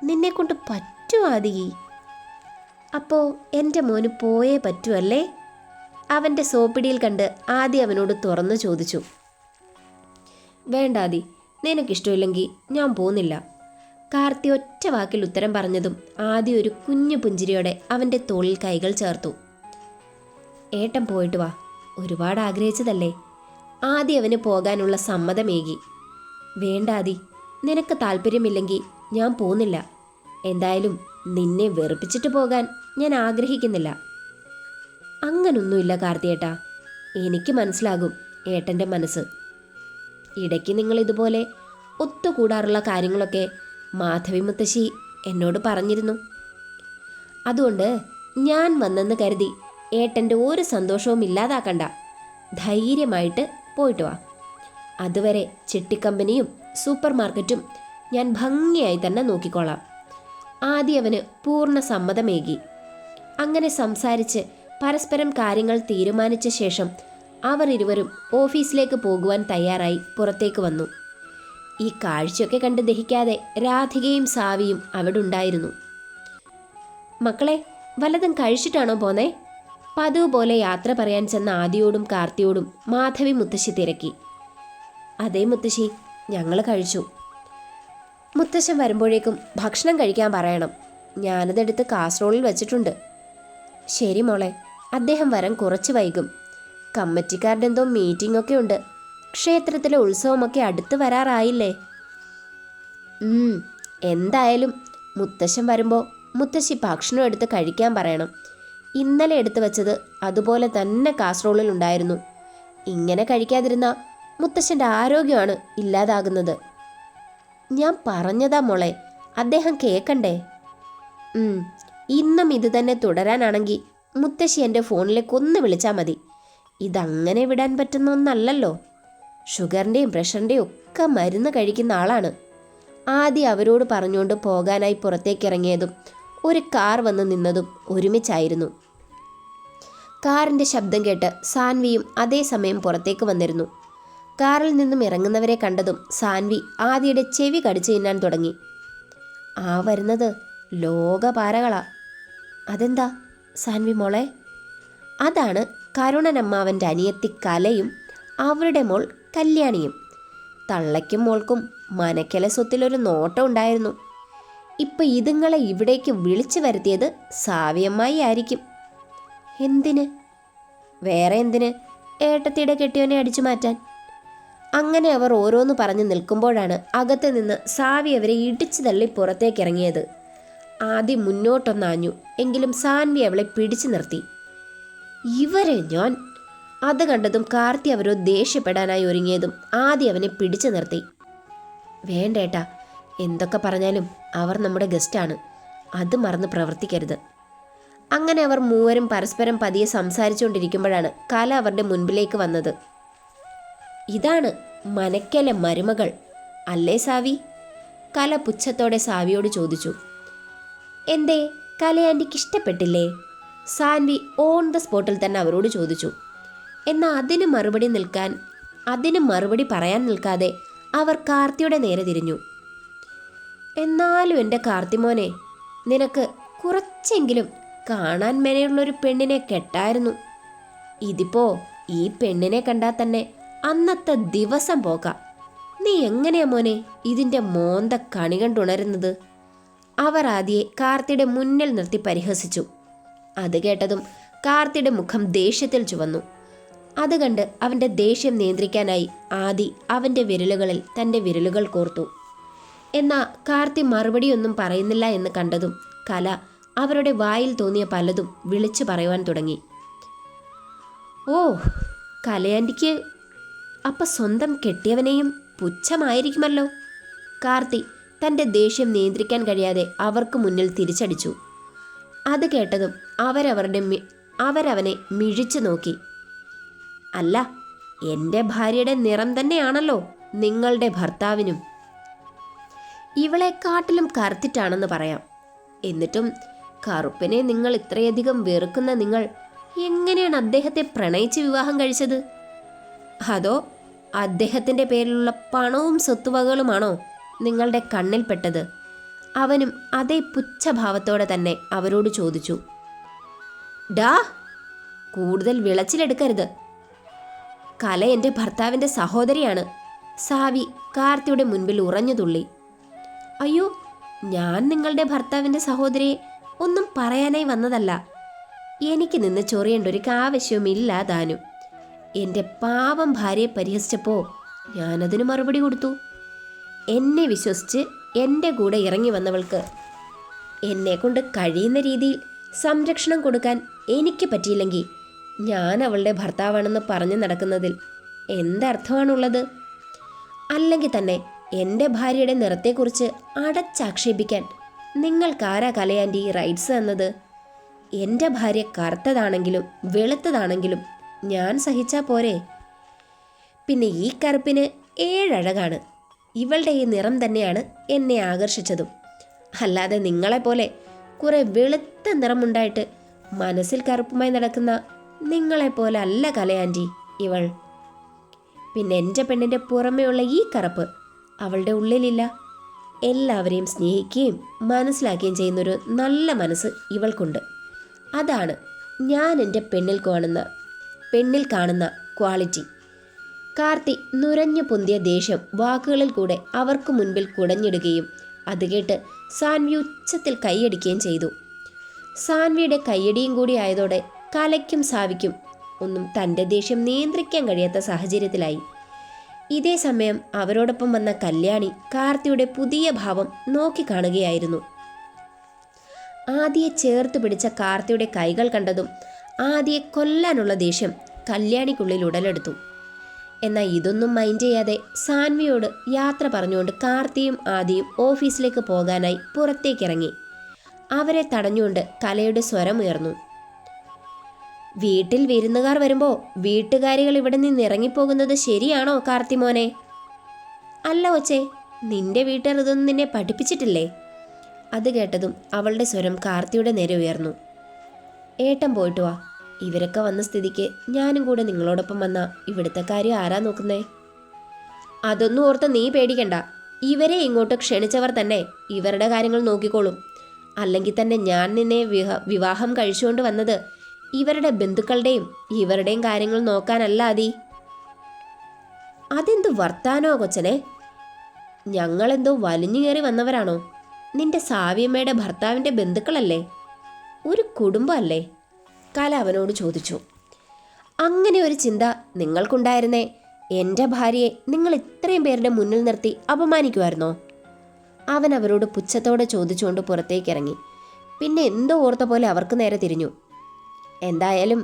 നിന്നെ കൊണ്ട് പറ്റുമോ ആദി? അപ്പോൾ എൻ്റെ മോന് പോയേ പറ്റുമല്ലേ? അവൻ്റെ സോപ്പിടിയിൽ കണ്ട് ആദി അവനോട് തുറന്നു ചോദിച്ചു. വേണ്ട ആദി, നിനക്കിഷ്ടമില്ലെങ്കിൽ ഞാൻ പോകുന്നില്ല. കാർത്തി ഒറ്റ വാക്കിൽ ഉത്തരം പറഞ്ഞതും ആദി ഒരു കുഞ്ഞു പുഞ്ചിരിയോടെ അവൻ്റെ തോളിൽ കൈകൾ ചേർത്തു. ഏട്ടൻ പോയിട്ട് വാ, ഒരുപാട് ആഗ്രഹിച്ചതല്ലേ. ആദി അവന് പോകാനുള്ള സമ്മതമേകി. വേണ്ട ആദി, നിനക്ക് താല്പര്യമില്ലെങ്കിൽ ഞാൻ പോകുന്നില്ല. എന്തായാലും നിന്നെ വെറുപ്പിച്ചിട്ട് പോകാൻ ഞാൻ ആഗ്രഹിക്കുന്നില്ല. അങ്ങനൊന്നുമില്ല കാർത്തിയേട്ടാ, എനിക്ക് മനസ്സിലാകും ഏട്ടൻ്റെ മനസ്സ്. ഇടയ്ക്ക് നിങ്ങൾ ഇതുപോലെ ഒത്തുകൂടാറുള്ള കാര്യങ്ങളൊക്കെ മാധവി മുത്തശ്ശി എന്നോട് പറഞ്ഞിരുന്നു. അതുകൊണ്ട് ഞാൻ വന്നെന്ന് കരുതി ഏട്ടൻ്റെ ഒരു സന്തോഷവും ഇല്ലാതാക്കണ്ട. ധൈര്യമായിട്ട് പോയിട്ട് വാ. അതുവരെ ചിട്ടിക്കമ്പനിയും സൂപ്പർ മാർക്കറ്റും ഞാൻ ഭംഗിയായി തന്നെ നോക്കിക്കോളാം. ആദ്യം അവന് പൂർണ്ണ സമ്മതമേകി. അങ്ങനെ സംസാരിച്ച് പരസ്പരം കാര്യങ്ങൾ തീരുമാനിച്ച ശേഷം അവർ ഇരുവരും ഓഫീസിലേക്ക് പോകുവാൻ തയ്യാറായി പുറത്തേക്ക് വന്നു. ഈ കാഴ്ചയൊക്കെ കണ്ട് ദഹിക്കാതെ രാധികയും സാവിയും അവിടെ ഉണ്ടായിരുന്നു. മക്കളെ, വല്ലതും കഴിച്ചിട്ടാണോ പോന്നേ? പതിവ് പോലെ യാത്ര പറയാൻ ചെന്ന ആദിയോടും കാർത്തിയോടും മാധവി മുത്തശ്ശി തിരക്കി. അതേ മുത്തശ്ശി, ഞങ്ങൾ കഴിച്ചു. മുത്തശ്ശൻ വരുമ്പോഴേക്കും ഭക്ഷണം കഴിക്കാൻ പറയണം. ഞാനതെടുത്ത് കാസറോളിൽ വെച്ചിട്ടുണ്ട്. ശരി മോളെ, അദ്ദേഹം വരാൻ കുറച്ച് വൈകും. കമ്മിറ്റിക്കാരുടെ എന്തോ മീറ്റിംഗ് ഒക്കെ ഉണ്ട്. ക്ഷേത്രത്തിലെ ഉത്സവമൊക്കെ അടുത്ത് വരാറായില്ലേ? എന്തായാലും മുത്തശ്ശൻ വരുമ്പോൾ മുത്തശ്ശി ഭക്ഷണം എടുത്ത് കഴിക്കാൻ പറയണം. ഇന്നലെ എടുത്തു വച്ചത് അതുപോലെ തന്നെ കാസറോളിൽ ഉണ്ടായിരുന്നു. ഇങ്ങനെ കഴിക്കാതിരുന്ന മുത്തശ്ശൻ്റെ ആരോഗ്യമാണ് ഇല്ലാതാകുന്നത്. ഞാൻ പറഞ്ഞതാ മോളെ, അദ്ദേഹം കേൾക്കണ്ടേ? ഇന്നും ഇത് തന്നെ തുടരാനാണെങ്കിൽ മുത്തശ്ശി എൻ്റെ ഫോണിലേക്ക് ഒന്ന് വിളിച്ചാൽ മതി. ഇതങ്ങനെ വിടാൻ പറ്റുന്ന ഒന്നല്ലല്ലോ. ഷുഗറിൻ്റെയും പ്രഷറിൻ്റെയും ഒക്കെ മരുന്ന് കഴിക്കുന്ന ആളാണ്. ആദ്യം അവരോട് പറഞ്ഞുകൊണ്ട് പോകാനായി പുറത്തേക്കിറങ്ങിയതും ഒരു കാർ വന്ന് നിന്നതും ഒരുമിച്ചായിരുന്നു. കാറിൻ്റെ ശബ്ദം കേട്ട് സാൻവിയും അതേസമയം പുറത്തേക്ക് വന്നിരുന്നു. കാറിൽ നിന്നും ഇറങ്ങുന്നവരെ കണ്ടതും സാൻവി ആദിയുടെ ചെവി കടിച്ചു തിന്നാൻ തുടങ്ങി. ആ വരുന്നത് ലോകപാരകളാ. അതെന്താ സാൻവി മോളെ? അതാണ് കരുണനമ്മാവൻ്റെ അനിയത്തി കലയും അവരുടെ മോൾ കല്യാണിയും. തള്ളയ്ക്കും മോൾക്കും മനക്കല സ്വത്തിലൊരു നോട്ടം ഉണ്ടായിരുന്നു. ഇപ്പം ഇതുങ്ങളെ ഇവിടേക്ക് വിളിച്ചു വരുത്തിയത് സാവിയമ്മായി ആയിരിക്കും. എന്തിന്? വേറെ എന്തിന്? ഏട്ടത്തിയുടെ കെട്ടിയവനെ അടിച്ചു മാറ്റാൻ. അങ്ങനെ അവർ ഓരോന്ന് പറഞ്ഞു നിൽക്കുമ്പോഴാണ് അകത്ത് നിന്ന് സാവി അവരെ ഇടിച്ചു തള്ളി പുറത്തേക്കിറങ്ങിയത്. ആദ്യം മുന്നോട്ടൊന്നാഞ്ഞു, എങ്കിലും സാൻവി അവളെ പിടിച്ചു നിർത്തി. ഇവരെ ഞാൻ... അത് കണ്ടതും കാർത്തി അവരോ ദേഷ്യപ്പെടാനായി ഒരുങ്ങിയതും ആദ്യം അവനെ പിടിച്ചു നിർത്തി. വേണ്ടേട്ടാ, എന്തൊക്കെ പറഞ്ഞാലും അവർ നമ്മുടെ ഗസ്റ്റാണ്. അത് മറന്ന് പ്രവർത്തിക്കരുത്. അങ്ങനെ അവർ മൂവരും പരസ്പരം പതിയെ സംസാരിച്ചുകൊണ്ടിരിക്കുമ്പോഴാണ് കല അവരുടെ മുൻപിലേക്ക് വന്നത്. ഇതാണ് മനക്കലെ മരുമകൾ അല്ലേ സാവി? കല പുച്ഛത്തോടെ സാവിയോട് ചോദിച്ചു. എന്തേ, കല ആൻറ്റിക്ക് ഇഷ്ടപ്പെട്ടില്ലേ? സാൻവി ഓൺ ദ സ്പോട്ടിൽ തന്നെ അവരോട് ചോദിച്ചു. എന്നാൽ അതിന് മറുപടി പറയാൻ നിൽക്കാതെ അവർ കാർത്തിയുടെ നേരെ തിരിഞ്ഞു. എന്നാലും എൻ്റെ കാർത്തിമോനെ, നിനക്ക് കുറച്ചെങ്കിലും കാണാൻ മെനയുള്ളൊരു പെണ്ണിനെ കെട്ടായിരുന്നു. ഇതിപ്പോ ഈ പെണ്ണിനെ കണ്ടാൽ തന്നെ അന്നത്തെ ദിവസം പോകാം. നീ എങ്ങനെയാ മോനെ ഇതിൻ്റെ മോന്ത കണി കണ്ടുണരുന്നത്? അവർ ആദിയെ കാർത്തിയുടെ മുന്നിൽ നിർത്തി പരിഹസിച്ചു. അത് കേട്ടതും കാർത്തിയുടെ മുഖം ദേഷ്യത്തിൽ ചുവന്നു. അത് കണ്ട് അവൻ്റെ ദേഷ്യം നിയന്ത്രിക്കാനായി ആദി അവൻ്റെ വിരലുകളിൽ തൻ്റെ വിരലുകൾ കോർത്തു. എന്നാൽ കാർത്തി മറുപടിയൊന്നും പറയുന്നില്ല എന്ന് കണ്ടതും കല അവരുടെ വായിൽ തോന്നിയ പലതും വിളിച്ചു പറയുവാൻ തുടങ്ങി. ഓ, കലയാൻറ്റിക്ക് അപ്പം സ്വന്തം കെട്ടിയവനെയും പുച്ഛമായിരിക്കുമല്ലോ. കാർത്തി തൻ്റെ ദേഷ്യം നിയന്ത്രിക്കാൻ കഴിയാതെ അവർക്ക് മുന്നിൽ തിരിച്ചടിച്ചു. അത് കേട്ടതും അവരവനെ മിഴിച്ചു നോക്കി. അല്ല, എൻ്റെ ഭാര്യയുടെ നിറം തന്നെയാണല്ലോ നിങ്ങളുടെ ഭർത്താവിനും. ഇവളെക്കാട്ടിലും കറുത്തിട്ടാണെന്ന് പറയാം. എന്നിട്ടും കറുപ്പിനെ നിങ്ങൾ ഇത്രയധികം വെറുക്കുന്ന നിങ്ങൾ എങ്ങനെയാണ് അദ്ദേഹത്തെ പ്രണയിച്ച് വിവാഹം കഴിച്ചത്? അതോ അദ്ദേഹത്തിൻ്റെ പേരിലുള്ള പണവും സ്വത്തുവകകളുമാണോ നിങ്ങളുടെ കണ്ണിൽപ്പെട്ടത്? അവനും അതേ പുച്ഛഭാവത്തോടെ തന്നെ അവരോട് ചോദിച്ചു. ഡാ, കൂടുതൽ വിളച്ചിലെടുക്കരുത്. കല എൻ്റെ ഭർത്താവിൻ്റെ സഹോദരിയാണ്. സാവി കാർത്തിയുടെ മുൻപിൽ ഉറഞ്ഞു തുള്ളി. അയ്യോ, ഞാൻ നിങ്ങളുടെ ഭർത്താവിൻ്റെ സഹോദരിയെ ഒന്നും പറയാനായി വന്നതല്ല. എനിക്ക് നിന്ന് ചൊറിയേണ്ട ഒരു ആവശ്യവുമില്ല താനും. എൻ്റെ പാവം ഭാര്യയെ പരിഹസിച്ചപ്പോൾ ഞാനതിന് മറുപടി കൊടുത്തു. എന്നെ വിശ്വസിച്ച് എൻ്റെ കൂടെ ഇറങ്ങി വന്നവൾക്ക് എന്നെക്കൊണ്ട് കഴിയുന്ന രീതിയിൽ സംരക്ഷണം കൊടുക്കാൻ എനിക്ക് പറ്റിയില്ലെങ്കിൽ ഞാൻ അവളുടെ ഭർത്താവാണെന്ന് പറഞ്ഞു നടക്കുന്നതിൽ എന്തർത്ഥമാണുള്ളത്? അല്ലെങ്കിൽ തന്നെ എൻ്റെ ഭാര്യയുടെ നിറത്തെക്കുറിച്ച് അടച്ചാക്ഷേപിക്കാൻ നിങ്ങൾക്കാരാ കലയാൻറ്റി റൈറ്റ്സ് എന്നത്? എൻ്റെ ഭാര്യ കറുത്തതാണെങ്കിലും വെളുത്തതാണെങ്കിലും ഞാൻ സഹിച്ചാൽ പോരെ? പിന്നെ ഈ കറുപ്പിന് 7 അഴകാണ്. ഇവളുടെ ഈ നിറം തന്നെയാണ് എന്നെ ആകർഷിച്ചതും. അല്ലാതെ നിങ്ങളെപ്പോലെ കുറെ വെളുത്ത നിറമുണ്ടായിട്ട് മനസ്സിൽ കറുപ്പുമായി നടക്കുന്ന നിങ്ങളെപ്പോലെ അല്ല കലയാൻറ്റി ഇവൾ. പിന്നെ എൻ്റെ പെണ്ണിൻ്റെ പുറമേയുള്ള ഈ കറുപ്പ് അവളുടെ ഉള്ളിലില്ല. എല്ലാവരെയും സ്നേഹിക്കുകയും മനസ്സിലാക്കുകയും ചെയ്യുന്നൊരു നല്ല മനസ്സ് ഇവൾക്കുണ്ട്. അതാണ് ഞാൻ എൻ്റെ പെണ്ണിൽ കാണുന്ന ക്വാളിറ്റി. കാർത്തി നുരഞ്ഞു പൊന്തിയ ദേഷ്യം വാക്കുകളിൽ കൂടെ അവർക്ക് മുൻപിൽ കുടഞ്ഞിടുകയും അത് കേട്ട് സാൻവി ഉച്ചത്തിൽ കൈയടിക്കുകയും ചെയ്തു. സാൻവിയുടെ കയ്യടിയും കൂടി ആയതോടെ കലയ്ക്കും സാവിക്കും ഒന്നും തൻ്റെ ദേഷ്യം നിയന്ത്രിക്കാൻ കഴിയാത്ത സാഹചര്യത്തിലായി. ഇതേ സമയം അവരോടൊപ്പം വന്ന കല്യാണി കാർത്തിയുടെ പുതിയ ഭാവം നോക്കിക്കാണുകയായിരുന്നു. ആദിയെ ചേർത്ത് പിടിച്ച കാർത്തിയുടെ കൈകൾ കണ്ടതും ആദിയെ കൊല്ലാനുള്ള ദേഷ്യം കല്യാണിക്കുള്ളിൽ ഉടലെടുത്തു. എന്നാൽ ഇതൊന്നും മൈൻഡ് ചെയ്യാതെ സാൻവിയോട് യാത്ര പറഞ്ഞുകൊണ്ട് കാർത്തിയും ആദിയും ഓഫീസിലേക്ക് പോകാനായി പുറത്തേക്കിറങ്ങി. അവരെ തടഞ്ഞുകൊണ്ട് കലയുടെ സ്വരമുയർന്നു. വീട്ടിൽ വിരുന്നുകാർ വരുമ്പോൾ വീട്ടുകാരികൾ ഇവിടെ നിന്ന് ഇറങ്ങിപ്പോകുന്നത് ശരിയാണോ കാർത്തിമോനെ? അല്ല ഒച്ചേ, നിന്റെ വീട്ടുകാർ ഇതൊന്നും നിന്നെ പഠിപ്പിച്ചിട്ടില്ലേ? അത് കേട്ടതും അവളുടെ സ്വരം കാർത്തിയുടെ നേരെ ഉയർന്നു. ഏട്ടൻ പോയിട്ട് വാ. ഇവരൊക്കെ വന്ന സ്ഥിതിക്ക് ഞാനും കൂടെ നിങ്ങളോടൊപ്പം വന്ന ഇവിടുത്തെ കാര്യം ആരാ നോക്കുന്നേ? അതൊന്നും ഓർത്ത് നീ പേടിക്കണ്ട. ഇവരെ ഇങ്ങോട്ട് ക്ഷണിച്ചവർ തന്നെ ഇവരുടെ കാര്യങ്ങൾ നോക്കിക്കോളും. അല്ലെങ്കിൽ തന്നെ ഞാൻ നിന്നെ വിവാഹം കഴിച്ചുകൊണ്ട് വന്നത് ഇവരുടെ ബന്ധുക്കളുടെയും ഇവരുടെയും കാര്യങ്ങൾ നോക്കാനല്ല ആദി. അതെന്തു വർത്താനോ കൊച്ചനെ? ഞങ്ങളെന്തോ വലിഞ്ഞു കയറി വന്നവരാണോ? നിന്റെ സാവിയമ്മയുടെ ഭർത്താവിൻ്റെ ബന്ധുക്കളല്ലേ? ഒരു കുടുംബമല്ലേ? കല അവനോട് ചോദിച്ചു. അങ്ങനെ ഒരു ചിന്ത നിങ്ങൾക്കുണ്ടായിരുന്നേ എൻ്റെ ഭാര്യയെ നിങ്ങൾ ഇത്രയും പേരുടെ മുന്നിൽ നിർത്തി അപമാനിക്കുമായിരുന്നോ? അവൻ അവരോട് പുച്ഛത്തോടെ ചോദിച്ചുകൊണ്ട് പുറത്തേക്കിറങ്ങി. പിന്നെ എന്തോ ഓർത്ത പോലെ അവർക്ക് നേരെ തിരിഞ്ഞു. എന്തായാലും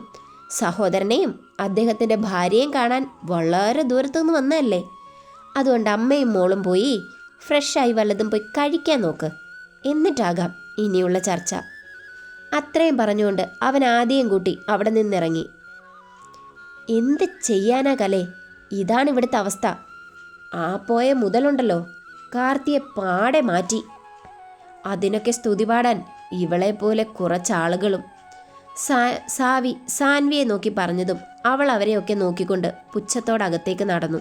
സഹോദരനെയും അദ്ദേഹത്തിൻ്റെ ഭാര്യയും കാണാൻ വളരെ ദൂരത്തുനിന്ന് വന്നതല്ലേ. അതുകൊണ്ട് അമ്മയും മോളും പോയി ഫ്രഷായി വല്ലതും പോയി കഴിക്കാൻ നോക്ക്. എന്നിട്ടാകാം ഇനിയുള്ള ചർച്ച. അത്രയും പറഞ്ഞുകൊണ്ട് അവൻ ആദ്യം കൂട്ടി അവിടെ നിന്നിറങ്ങി. എന്ത് ചെയ്യാനാ കലേ, ഇതാണ് ഇവിടുത്തെ അവസ്ഥ. ആ പോയ മുതലുണ്ടല്ലോ, കാർത്തിയെ പാടെ മാറ്റി. അതിനൊക്കെ സ്തുതി പാടാൻ ഇവളെ പോലെ കുറച്ചാളുകളും. സാൻവിയെ നോക്കി പറഞ്ഞതും അവൾ അവരെയൊക്കെ നോക്കിക്കൊണ്ട് പുച്ഛത്തോടകത്തേക്ക് നടന്നു.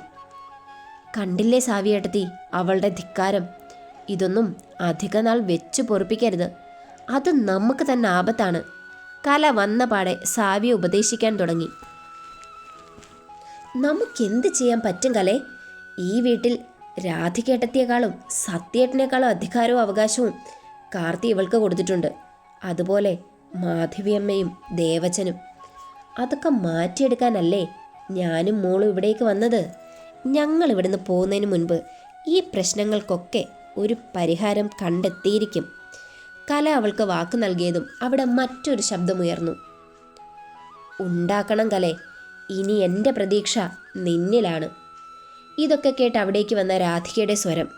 കണ്ടില്ലേ സാവിയേട്ടത്തി അവളുടെ ധിക്കാരം. ഇതൊന്നും അധിക നാൾ വെച്ചു പൊറുപ്പിക്കരുത്, അത് നമുക്ക് തന്നെ ആപത്താണ്. കല വന്ന പാടെ സാവിയെ ഉപദേശിക്കാൻ തുടങ്ങി. നമുക്കെന്ത് ചെയ്യാൻ പറ്റും കലേ? ഈ വീട്ടിൽ രാധികേട്ടത്തിയേക്കാളും സത്യേട്ടനേക്കാളും അധികാരവും അവകാശവും കാർത്തി ഇവൾക്ക് കൊടുത്തിട്ടുണ്ട്. അതുപോലെ മാധവിയമ്മയും ദേവച്ചനും. അതൊക്കെ മാറ്റിയെടുക്കാനല്ലേ ഞാനും മോളും ഇവിടേക്ക് വന്നത്. ഞങ്ങൾ ഇവിടുന്ന് പോകുന്നതിന് മുൻപ് ഈ പ്രശ്നങ്ങൾക്കൊക്കെ ഒരു പരിഹാരം കണ്ടെത്തിയിരിക്കും. കല അവൾക്ക് വാക്ക് നൽകിയതും അവിടെ മറ്റൊരു ശബ്ദമുയർന്നു. ഉണ്ടാക്കണം കലേ, ഇനി എൻ്റെ പ്രതീക്ഷ നിന്നിലാണ്. ഇതൊക്കെ കേട്ട് അവിടേക്ക് വന്ന രാധികയുടെ സ്വരം.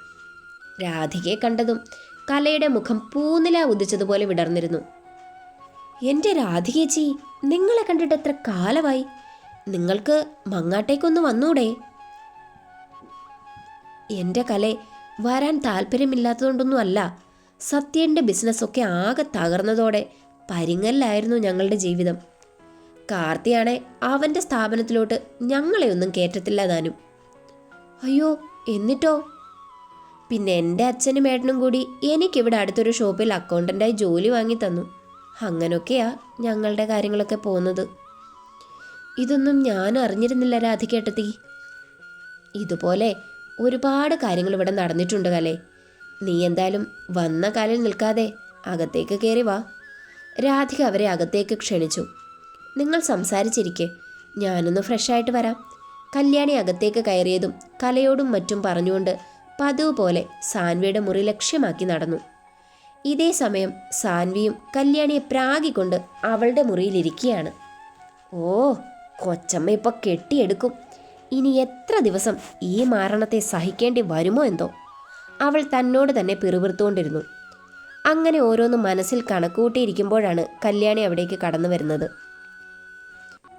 രാധികയെ കണ്ടതും കലയുടെ മുഖം പൂനില ഉദിച്ചതുപോലെ വിടർന്നിരുന്നു. എൻ്റെ രാധികേച്ചി, നിങ്ങളെ കണ്ടിട്ട് എത്ര കാലമായി? നിങ്ങൾക്ക് മങ്ങാട്ടേക്കൊന്ന് വന്നൂടെ? എൻ്റെ കലയെ വരാൻ താല്പര്യമില്ലാത്തതുകൊണ്ടൊന്നും അല്ല. സത്യൻ്റെ ബിസിനസ്സൊക്കെ ആകെ തകർന്നതോടെ പരിങ്ങലിലായിരുന്നു ഞങ്ങളുടെ ജീവിതം. കാർത്തിയാണെ അവൻ്റെ സ്ഥാപനത്തിലോട്ട് ഞങ്ങളെ ഒന്നും കയറ്റത്തില്ല താനും. അയ്യോ, എന്നിട്ടോ? പിന്നെ എൻ്റെ അച്ഛനും ഏട്ടനും കൂടി എനിക്കിവിടെ അടുത്തൊരു ഷോപ്പിൽ അക്കൗണ്ടൻ്റായി ജോലി വാങ്ങി തന്നു. അങ്ങനൊക്കെയാ ഞങ്ങളുടെ കാര്യങ്ങളൊക്കെ പോകുന്നത്. ഇതൊന്നും ഞാൻ അറിഞ്ഞിരുന്നില്ല രാധികേട്ടത്തി. ഇതുപോലെ ഒരുപാട് കാര്യങ്ങൾ ഇവിടെ നടന്നിട്ടുണ്ട് കലേ. നീ എന്തായാലും വന്ന കാലിൽ നിൽക്കാതെ അകത്തേക്ക് കയറി വാ. രാധിക അവരെ അകത്തേക്ക് ക്ഷണിച്ചു. നിങ്ങൾ സംസാരിച്ചിരിക്കെ, ഞാനൊന്ന് ഫ്രഷായിട്ട് വരാം. കല്യാണി അകത്തേക്ക് കയറിയതും കലയോടും മറ്റും പറഞ്ഞുകൊണ്ട് പതിവ് പോലെ സാൻവിയുടെ മുറി ലക്ഷ്യമാക്കി നടന്നു. ഇതേ സമയം സാൻവിയും കല്യാണിയെ പ്രാഗിക്കൊണ്ട് അവളുടെ മുറിയിലിരിക്കുകയാണ്. ഓ, കൊച്ചമ്മ ഇപ്പോൾ കെട്ടിയെടുക്കും. ഇനി എത്ര ദിവസം ഈ മാരണത്തെ സഹിക്കേണ്ടി വരുമോ എന്തോ. അവൾ തന്നോട് തന്നെ പിറുപിറുത്തുകൊണ്ടിരുന്നു. അങ്ങനെ ഓരോന്ന് മനസ്സിൽ കണക്കുകൂട്ടിയിരിക്കുമ്പോഴാണ് കല്യാണി അവിടേക്ക് കടന്നു വരുന്നത്.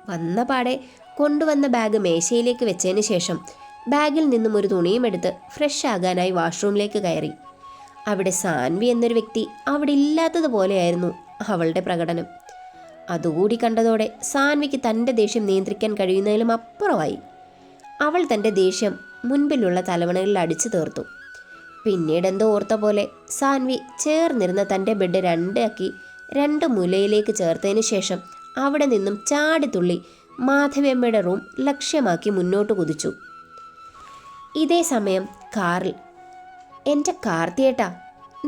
വന്ന പാടെ കൊണ്ടുവന്ന ബാഗ് മേശയിലേക്ക് വെച്ചതിന് ശേഷം ബാഗിൽ നിന്നും ഒരു തുണിയും എടുത്ത് ഫ്രഷ് ആകാനായി വാഷ്റൂമിലേക്ക് കയറി. അവിടെ സാൻവി എന്നൊരു വ്യക്തി അവിടെ ഇല്ലാത്തതുപോലെയായിരുന്നു അവളുടെ പ്രകടനം. അതുകൂടി കണ്ടതോടെ സാൻവിക്ക് തൻ്റെ ദേഷ്യം നിയന്ത്രിക്കാൻ കഴിയുന്നതിലും അപ്പുറമായി. അവൾ തൻ്റെ ദേഷ്യം മുൻപിലുള്ള തലവണകളിൽ അടിച്ചു തീർത്തു. പിന്നീടെന്തോ ഓർത്ത പോലെ സാൻവി ചേർന്നിരുന്ന തൻ്റെ ബെഡ് രണ്ടാക്കി രണ്ട് മൂലയിലേക്ക് ചേർത്തതിന് ശേഷം അവിടെ നിന്നും ചാടിത്തുള്ളി മാധവിയമ്മയുടെ റൂം ലക്ഷ്യമാക്കി മുന്നോട്ട് കുതിച്ചു. ഇതേ സമയം കാറിൽ, എൻ്റെ കാർത്തിയേട്ടാ,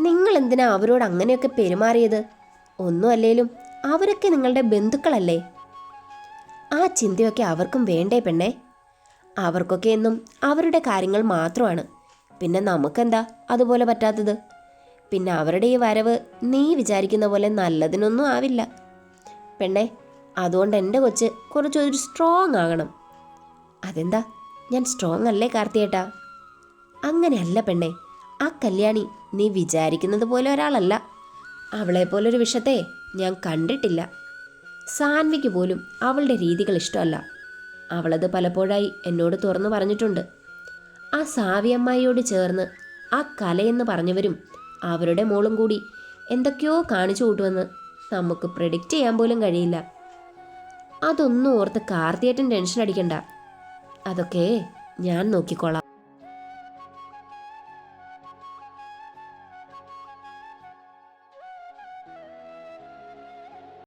നിങ്ങൾ എന്തിനാ അവരോട് അങ്ങനെയൊക്കെ പെരുമാറിയത്? ഒന്നും അല്ലേലും അവരൊക്കെ നിങ്ങളുടെ ബന്ധുക്കളല്ലേ? ആ ചിന്തയൊക്കെ അവർക്കും വേണ്ടേ പെണ്ണേ? അവർക്കൊക്കെ എന്നും അവരുടെ കാര്യങ്ങൾ മാത്രമാണ്. പിന്നെ നമുക്കെന്താ അതുപോലെ പറ്റാത്തത്? പിന്നെ അവരുടെ ഈ വരവ് നീ വിചാരിക്കുന്ന പോലെ നല്ലതിനൊന്നും ആവില്ല പെണ്ണേ. അതുകൊണ്ട് എൻ്റെ കൊച്ച് കുറച്ചൊരു സ്ട്രോങ് ആകണം. അതെന്താ, ഞാൻ സ്ട്രോങ് അല്ലേ കാർത്തിയേട്ടാ? അങ്ങനെയല്ല പെണ്ണേ, ആ കല്യാണി നീ വിചാരിക്കുന്നത് പോലെ ഒരാളല്ല. അവളെപ്പോലൊരു വിഷത്തെ ഞാൻ കണ്ടിട്ടില്ല. സാൻവിക്ക് പോലും അവളുടെ രീതികൾ ഇഷ്ടമല്ല. അവളത് പലപ്പോഴായി എന്നോട് തുറന്നു പറഞ്ഞിട്ടുണ്ട്. ആ സാവിയമ്മായിയോട് ചേർന്ന് ആ കലയെന്ന് പറഞ്ഞവരും അവരുടെ മോളും കൂടി എന്തൊക്കെയോ കാണിച്ചു കൂട്ടുമെന്ന് നമുക്ക് പ്രെഡിക്റ്റ് ചെയ്യാൻ പോലും കഴിയില്ല. അതൊന്നും ഓർത്ത് കാർത്തിയേട്ടൻ ടെൻഷൻ അടിക്കണ്ട. അതൊക്കെ ഞാൻ നോക്കിക്കോളാം.